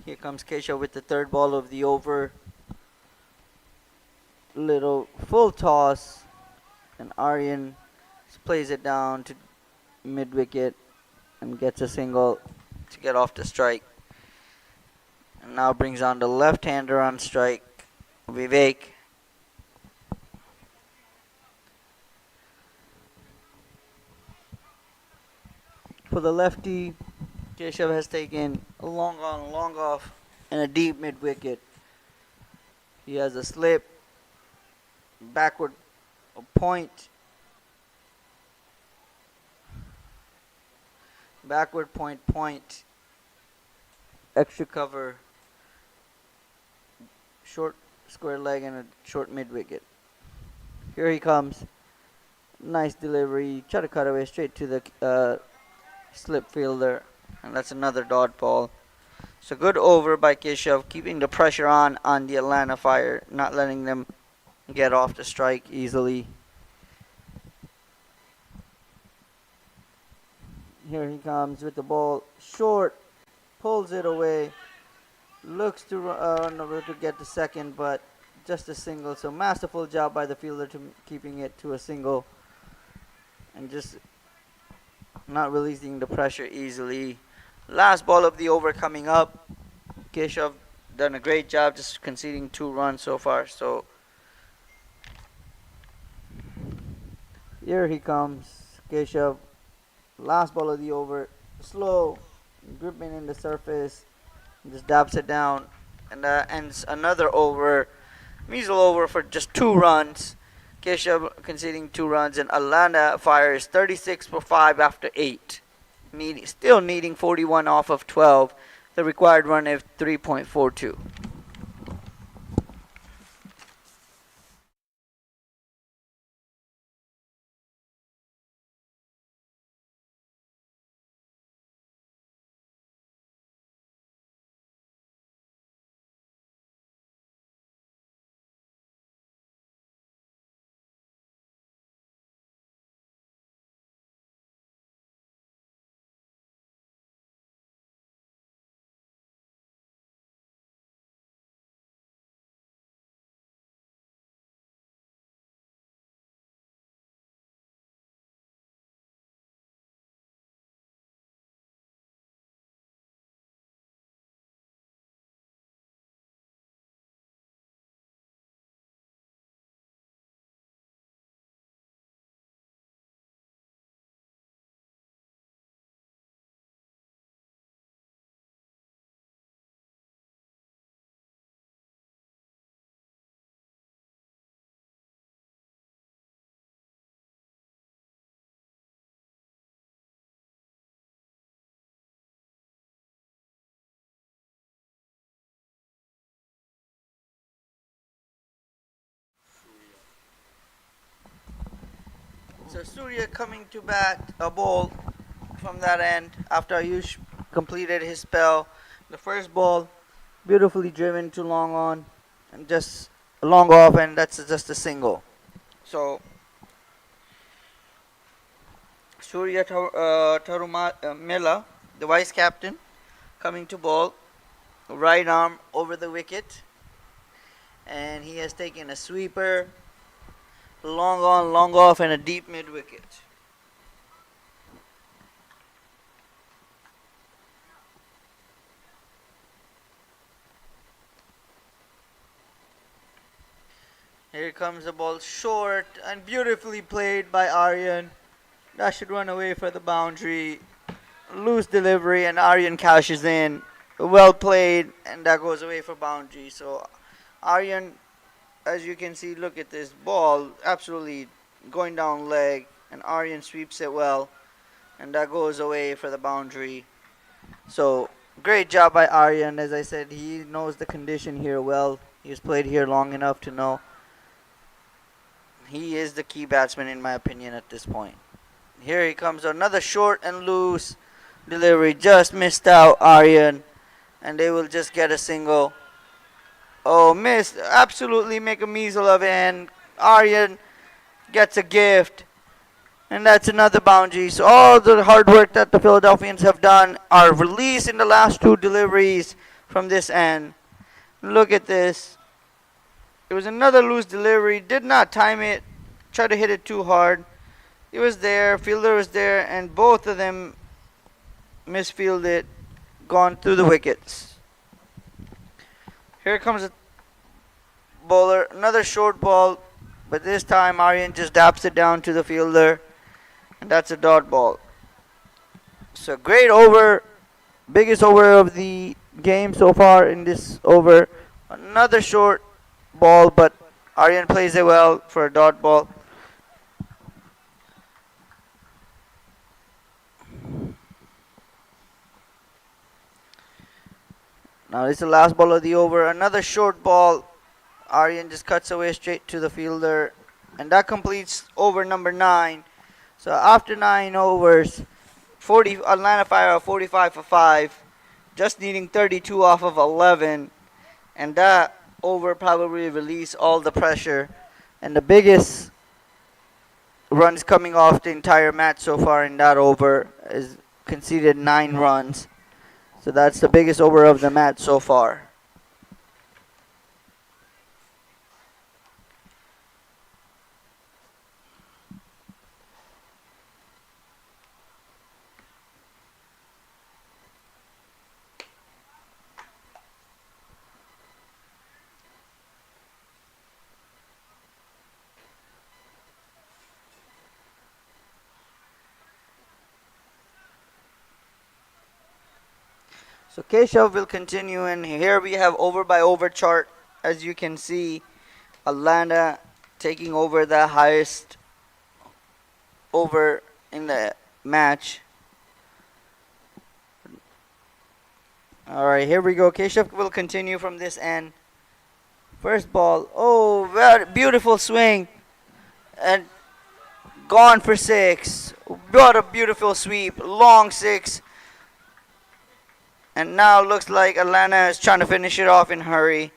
Here comes Kesha with the third ball of the over. Little full toss, and Aryan plays it down to mid wicket and gets a single to get off the strike. And now brings on the left-hander on strike, Vivek. For the lefty, Keshav has taken a long on, long off, and a deep mid wicket. He has a slip, backward point, backward point, extra cover, short square leg, and a short mid wicket. Here he comes. Nice delivery. Try to cut away straight to the slip fielder. And that's another dot ball. So good over by Keshav, keeping the pressure on the Atlanta Fire, not letting them get off the strike easily. Here he comes with the ball short, pulls it away, looks to run over to get the second, but just a single. So masterful job by the fielder to keeping it to a single and just not releasing the pressure easily. Last ball of the over coming up. Keshav done a great job, just conceding 2 runs so far. So here he comes, Keshav. Last ball of the over, slow, gripping in the surface, just dabs it down, and ends another over, measle over for just 2 runs. Keshav conceding 2 runs, and Atlanta Fire is 36 for 5 after 8. Still needing 41 off of 12. The required run is 3.42. So Surya coming to bat a ball from that end after Ayush completed his spell. The first ball, beautifully driven to long on, and just long off, and that's just a single. So Surya Tarumela, the vice captain, coming to ball, right arm over the wicket, and he has taken a sweeper, long on, long off, and a deep mid wicket. Here comes the ball short and beautifully played by Aryan. That should run away for the boundary. Loose delivery and Aryan cashes in. Well played, and that goes away for boundary. So Aryan, as you can see, look at this ball, absolutely going down leg, and Aryan sweeps it well, and that goes away for the boundary. So great job by Aryan. As I said, he knows the condition here well. He's played here long enough to know he is the key batsman in my opinion at this point. Here he comes, another short and loose delivery. Just missed out Aryan, and they will just get a single. Oh, missed. Absolutely make a measle of it, and Aryan gets a gift. And that's another boundary. So all the hard work that the Philadelphians have done are released in the last two deliveries from this end. Look at this. It was another loose delivery. Did not time it. Tried to hit it too hard. It was there. Fielder was there. And both of them misfielded. Gone through the wickets. Here comes a bowler. Another short ball. But this time Aryan just daps it down to the fielder. And that's a dot ball. So great over. Biggest over of the game so far in this over. Another short ball, but Aryan plays it well for a dot ball. Now this is the last ball of the over. Another short ball. Aryan just cuts away straight to the fielder. And that completes over number 9. So after 9 overs, Atlanta Fire are 45 for 5. Just needing 32 off of 11. And that over probably released all the pressure. And the biggest runs coming off the entire match so far in that over is conceded 9 runs. So that's the biggest over of the match so far. So Keshav will continue, and here we have over by over chart. As you can see, Atlanta taking over the highest over in the match. Alright, here we go. Keshav will continue from this end. First ball. Oh, very beautiful swing. And gone for 6. What a beautiful sweep. Long 6. And now looks like Atlanta is trying to finish it off in a hurry.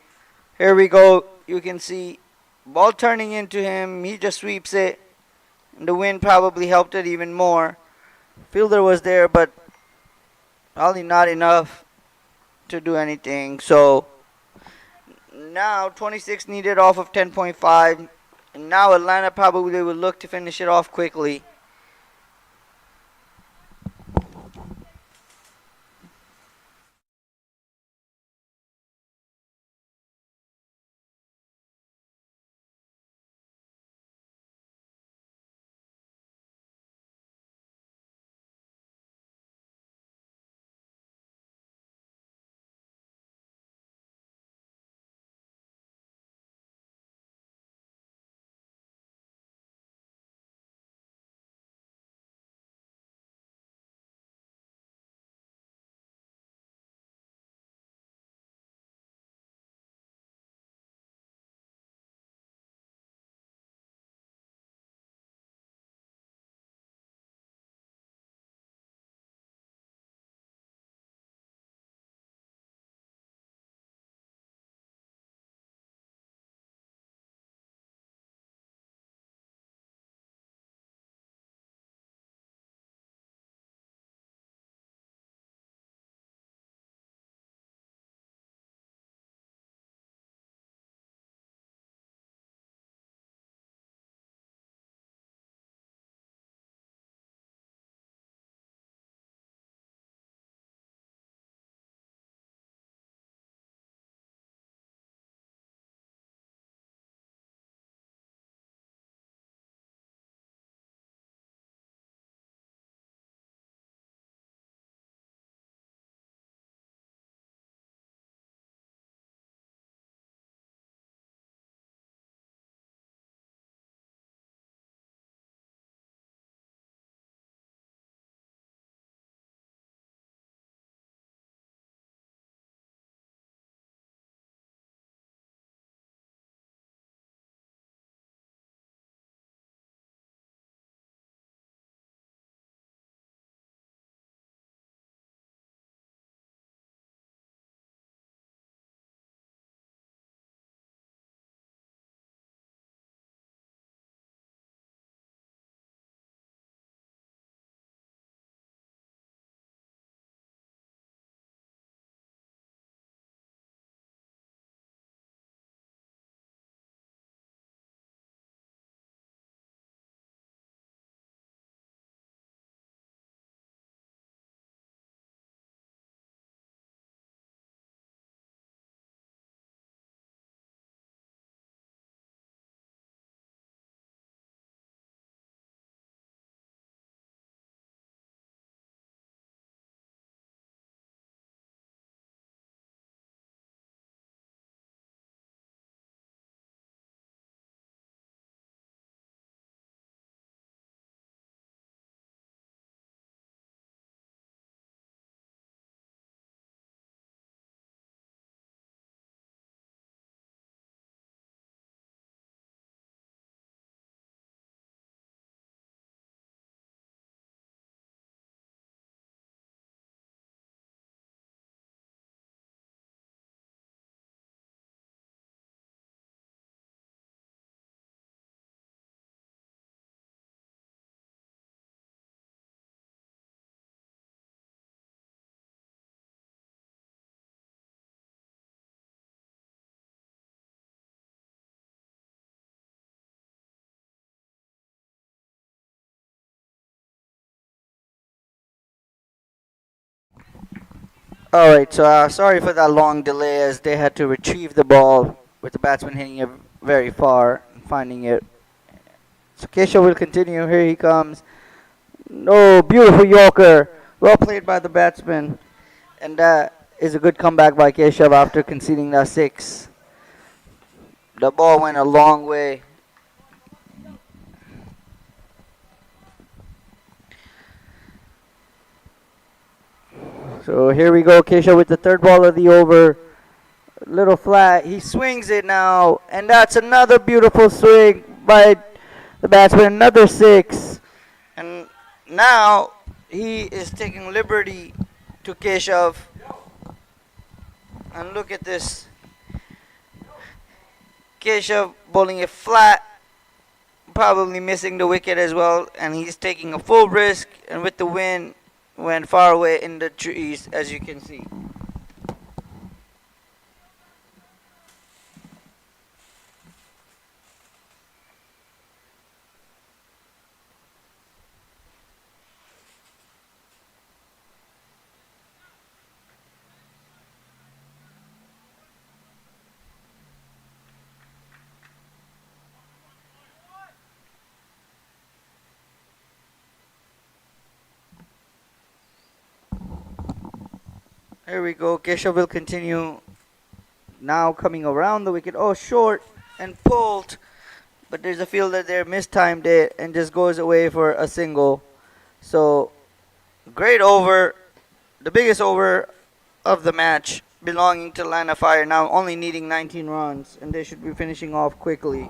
Here we go. You can see ball turning into him. He just sweeps it. And the wind probably helped it even more. Fielder was there, but probably not enough to do anything. So now 26 needed off of 10.5. And now Atlanta probably will look to finish it off quickly. Alright, so sorry for that long delay as they had to retrieve the ball with the batsman hitting it very far and finding it. So Keshav will continue. Here he comes. No, beautiful Yorker. Well played by the batsman. And that is a good comeback by Keshav after conceding that six. The ball went a long way. So here we go, Keshav with the third ball of the over. Little flat. He swings it now. And that's another beautiful swing by the batsman. Another six. And now he is taking liberty to Keshav. And look at this. Keshav bowling it flat. Probably missing the wicket as well. And he's taking a full risk. And with the wind, went far away in the trees, as you can see. Here we go. Keshav will continue. Now coming around the wicket. Oh, short and pulled. But there's a fielder there, mistimed it, and just goes away for a single. So, great over. The biggest over of the match belonging to Line of Fire. Now only needing 19 runs, and they should be finishing off quickly.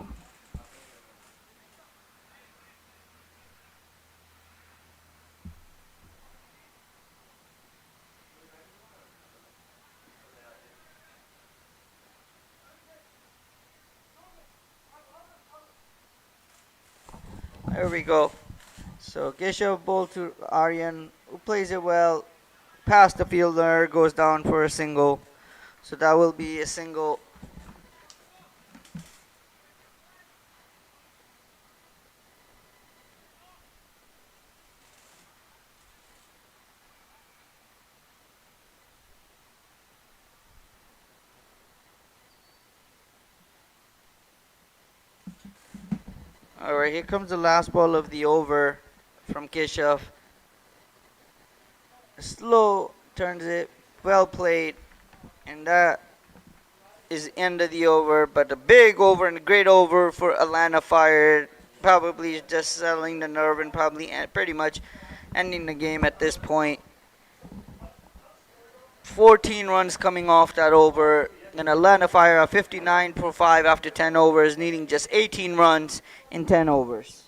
There we go. So Keshav ball to Aryan, who plays it well, past the fielder, goes down for a single. So that will be a single. Alright, here comes the last ball of the over from Keshav. Slow turns it, well played, and that is the end of the over. But a big over and a great over for Atlanta Fire. Probably just settling the nerve and probably pretty much ending the game at this point. 14 runs coming off that over. And Atlanta Fire are 59 for 5 after 10 overs, needing just 18 runs in 10 overs.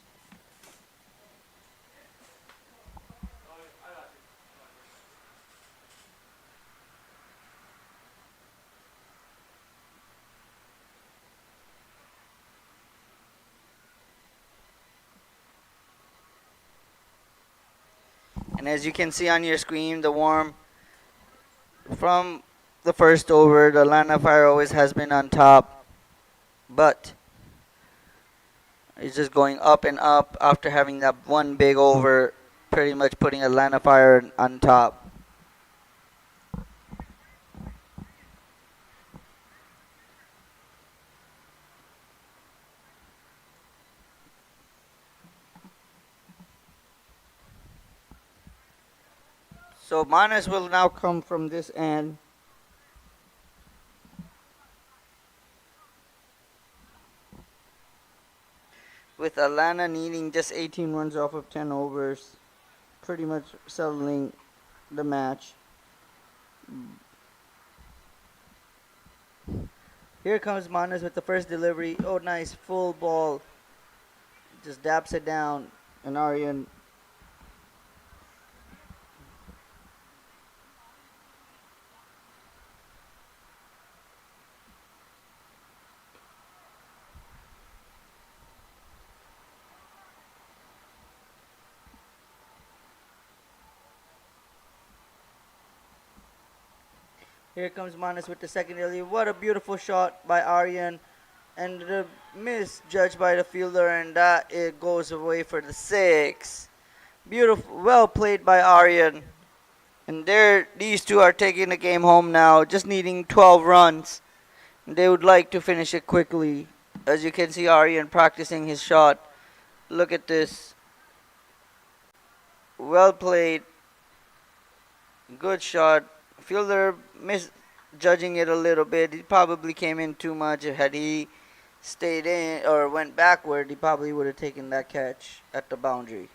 And as you can see on your screen, the warm from the first over, the Atlanta Fire always has been on top, but it's just going up and up after having that one big over, pretty much putting Atlanta Fire on top. So Manas will now come from this end. With Atlanta needing just 18 runs off of 10 overs, pretty much settling the match. Here comes Manas with the first delivery. Oh, nice full ball. Just daps it down, and Aryan. Here comes Manas with the second delivery. What a beautiful shot by Aryan. And the miss judged by the fielder, and that it goes away for the six. Beautiful, well played by Aryan. And these two are taking the game home now, just needing 12 runs. They would like to finish it quickly. As you can see, Aryan practicing his shot. Look at this. Well played. Good shot. Fielder misjudging it a little bit. He probably came in too much. Had he stayed in or went backward, he probably would have taken that catch at the boundary.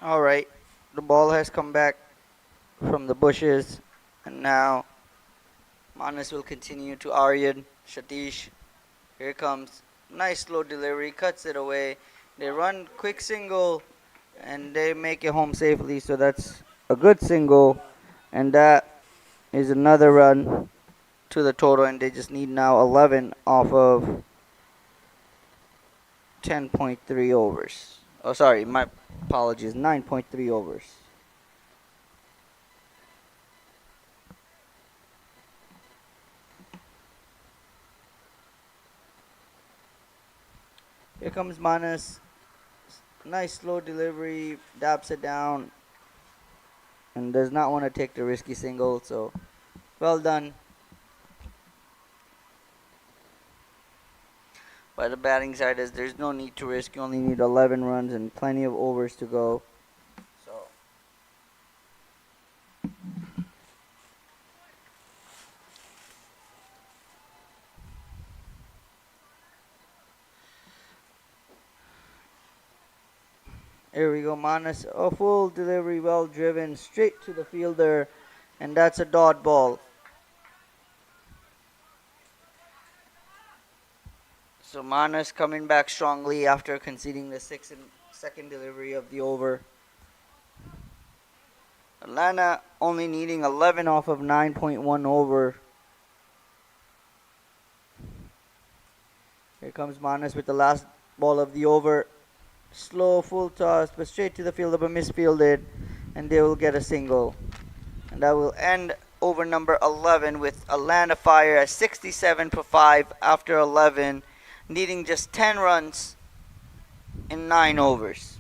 All right. The ball has come back from the bushes. And now Manas will continue to Aryan. Satish. Here comes. Nice slow delivery. Cuts it away. They run quick single. And they make it home safely. So that's a good single. And that is another run to the total. And they just need now 11 off of 10.3 overs. Oh, sorry. My apologies. 9.3 overs. Here comes Manas. Nice slow delivery. Daps it down. And does not want to take the risky single. So, well done by the batting side, as there's no need to risk. You only need 11 runs and plenty of overs to go. So, here we go. Manas, a full delivery, well driven, straight to the fielder. And that's a dot ball. So Manas coming back strongly after conceding the second delivery of the over. Atlanta only needing 11 off of 9.1 over. Here comes Manas with the last ball of the over. Slow full toss, but straight to the fielder, but misfielded. And they will get a single. And that will end over number 11 with Atlanta Fire at 67 for 5 after 11, needing just 10 runs in 9 overs.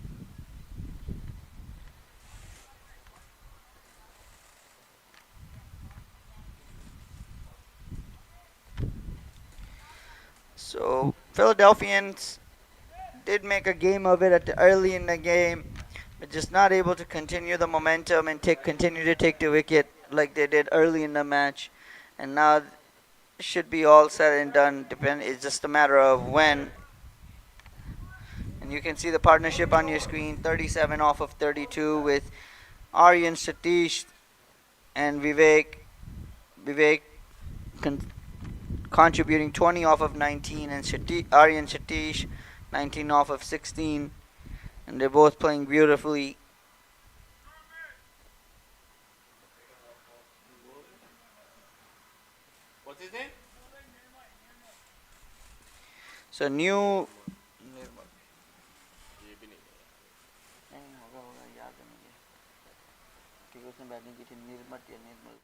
So Philadelphians did make a game of it early in the game, but just not able to continue the momentum and continue to take the wicket like they did early in the match. And now should be all said and done. It's just a matter of when. And you can see the partnership on your screen: 37 off of 32 with Aryan Satish and Vivek. Vivek contributing 20 off of 19, and Aryan Satish 19 off of 16. And they're both playing beautifully. What's his name? So new. ये भी नहीं है। नहीं होगा होगा याद है मुझे क्योंकि उसने बैटिंग की थी निर्मल या निर्मल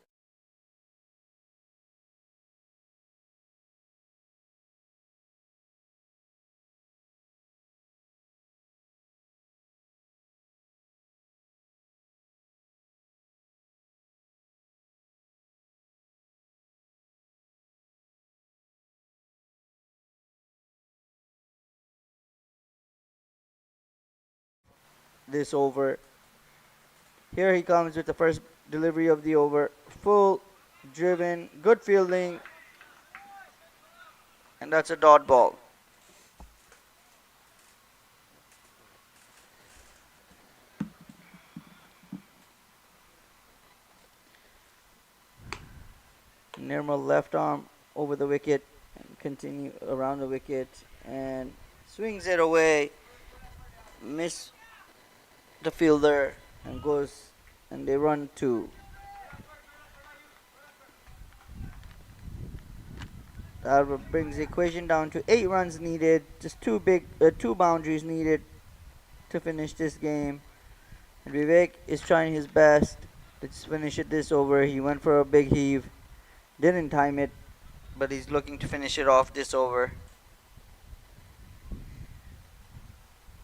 this over. Here he comes with the first delivery of the over. Full driven, good fielding, and that's a dot ball. Nirmal left arm over the wicket and continue around the wicket and swings it away. Miss the fielder and goes and they run two. That brings the equation down to 8 runs needed. Just two boundaries needed to finish this game. And Vivek is trying his best to just finish it this over. He went for a big heave, didn't time it, but he's looking to finish it off this over.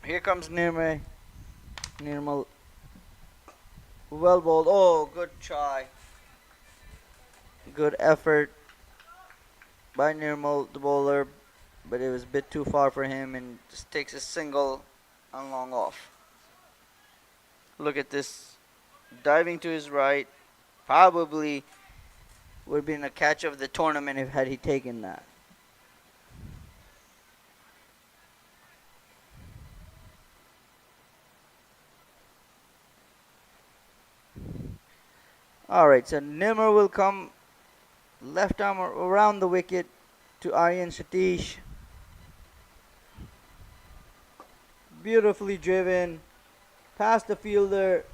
Here comes Nirmal. Well bowled. Oh, good try. Good effort by Nirmal, the bowler, but it was a bit too far for him and just takes a single and long off. Look at this. Diving to his right. Probably would have been a catch of the tournament if had he taken that. Alright, so Nimmer will come left arm around the wicket to Aryan Satish. Beautifully driven past the fielder,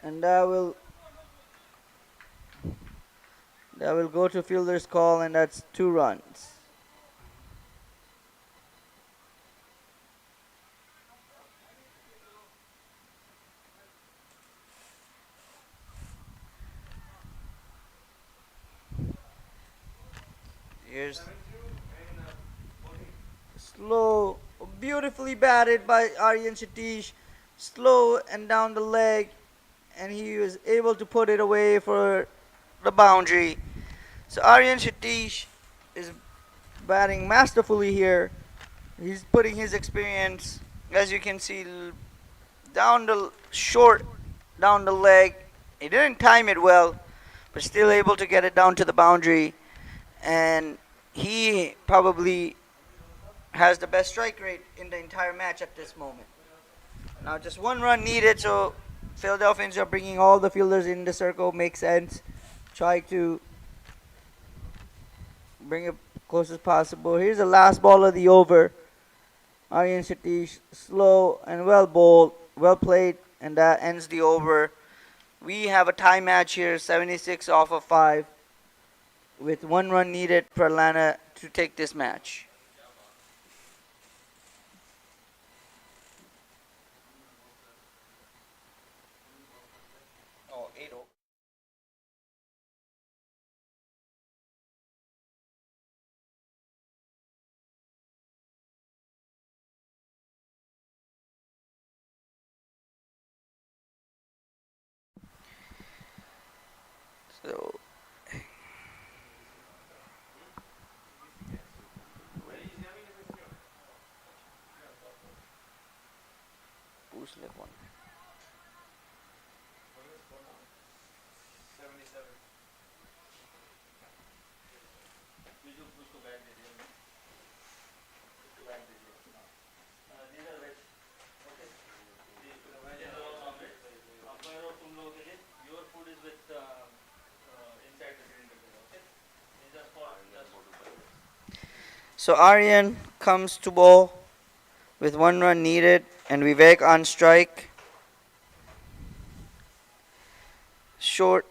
and that will go to fielder's call, and that's 2 runs. Here's slow, beautifully batted by Aryan Satish, slow and down the leg, and he was able to put it away for the boundary. So Aryan Satish is batting masterfully here. He's putting his experience, as you can see, down the short, down the leg. He didn't time it well, but still able to get it down to the boundary. And he probably has the best strike rate in the entire match at this moment. Now just 1 run needed, so Philadelphians are bringing all the fielders in the circle. Makes sense. Try to bring it close as possible. Here's the last ball of the over. Aryan Satish, slow and well bowled, well played, and that ends the over. We have a tie match here, 76 off of 5, with 1 run needed for Atlanta to take this match. Oh, 8-0. So पूछ ले कौन है? 77. So Aryan comes to bowl with 1 run needed and Vivek on strike. Short,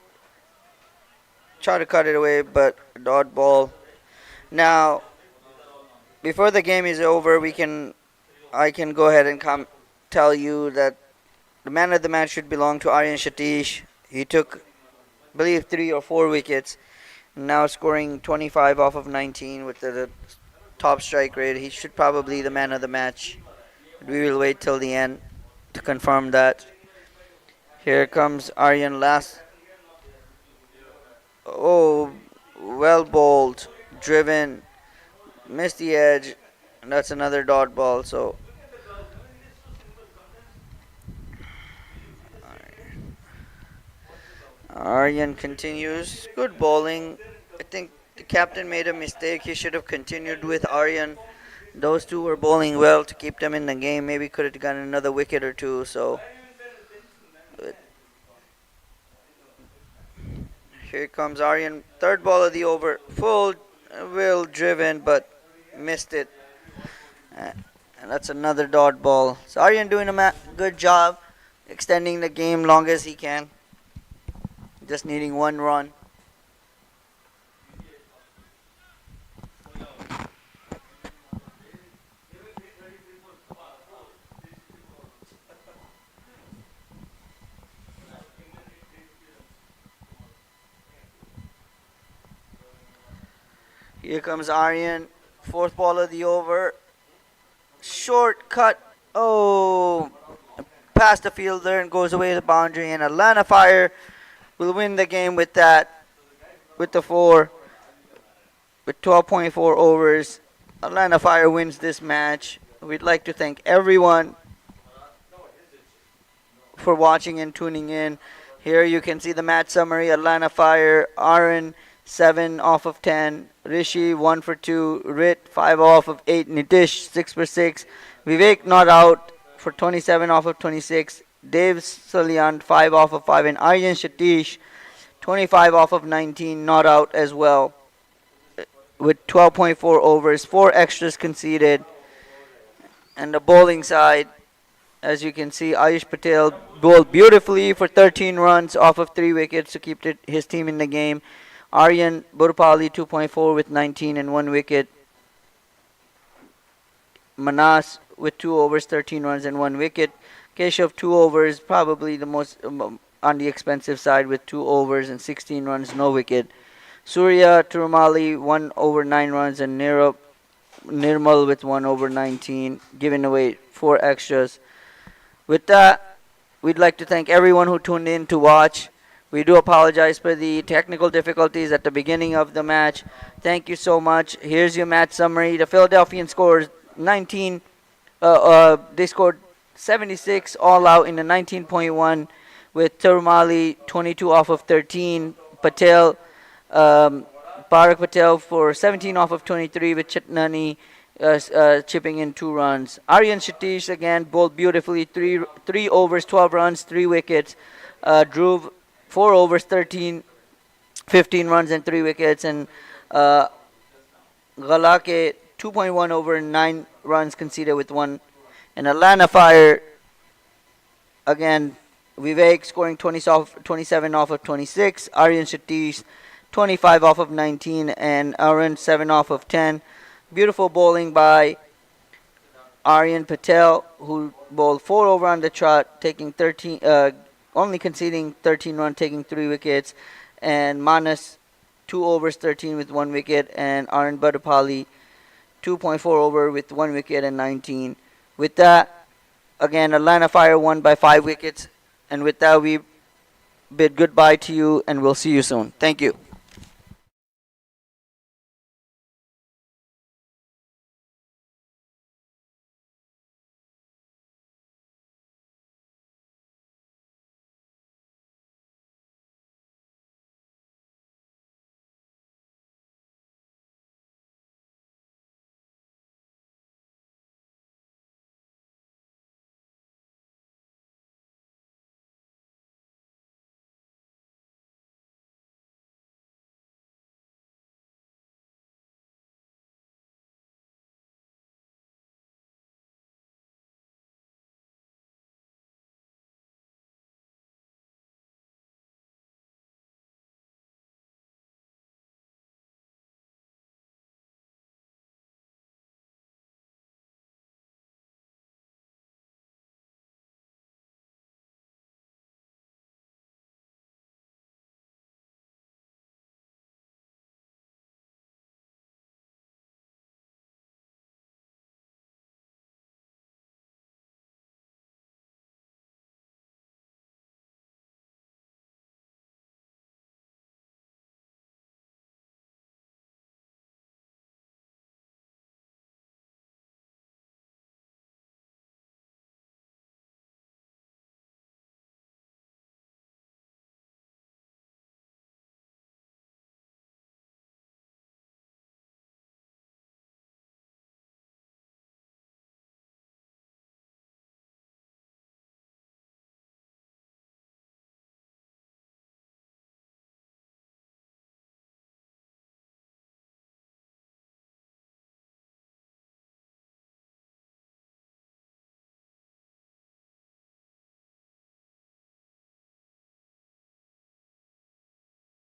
try to cut it away, but dot ball. Now, before the game is over, I can go ahead and tell you that the man of the match should belong to Aryan Satish. He took, I believe, 3 or 4 wickets. Now scoring 25 off of 19 with the top strike rate. He should probably be the man of the match. We will wait till the end to confirm that. Here comes Aryan last. Oh, well bowled, driven, missed the edge, and that's another dot ball. So Aryan continues. Good bowling. I think the captain made a mistake. He should have continued with Aryan. Those two were bowling well to keep them in the game. Maybe could have gotten another wicket or two. So Here comes Aryan. Third ball of the over. Full, well driven, but missed it. Uh, And that's another dot ball. So Aryan doing a good job extending the game long as he can. Just needing one run. Here comes Aryan. Fourth ball of the over. Short cut. Oh, past the fielder and goes away to the boundary. And Atlanta Fire will win the game with that. With the 4. With 12.4 overs. Atlanta Fire wins this match. We'd like to thank everyone for watching and tuning in. Here you can see the match summary. Atlanta Fire, Aaron, 7 off of 10. Rishi, 1 for 2. Rit, 5 off of 8. Nitish, 6 for 6. Vivek, not out for 27 off of 26. Dave Salyan, 5 off of 5. And Aryan Shatish, 25 off of 19, not out as well. With 12.4 overs, 4 extras conceded. And the bowling side, as you can see, Ayush Patel bowled beautifully for 13 runs off of 3 wickets to keep his team in the game. Aryan Burpali 2.4 with 19 and 1 wicket. Manas with 2 overs, 13 runs and 1 wicket. Keshav 2 overs, probably the most on the expensive side with 2 overs and 16 runs, no wicket. Surya Turumali 1 over 9 runs and Nirmal with 1 over 19, giving away 4 extras. With that, we'd like to thank everyone who tuned in to watch. We do apologize for the technical difficulties at the beginning of the match. Thank you so much. Here's your match summary. The Philadelphians scored 19. They scored 76 all out in the 19.1 with Turumali 22 off of 13. Parak Patel for 17 off of 23 with Chitnani chipping in 2 runs. Aryan Shatish again bowled beautifully, 3 overs, 12 runs, 3 wickets. Dhruv 4 overs, 15 runs and 3 wickets. And Galake 2.1 over, 9 runs conceded with 1. And Atlanta Fire again, Vivek scoring 27 off of 26. Aryan Shatish 25 off of 19 and Arun 7 off of 10. Beautiful bowling by Aryan Patel, who bowled 4 over on the trot, taking 13, only conceding 13 runs, taking 3 wickets. And Manas 2 overs, 13 with 1 wicket. And Arun Badapali 2.4 over with 1 wicket and 19. With that, again, Atlanta Fire won by 5 wickets. And with that, we bid goodbye to you, and we'll see you soon. Thank you.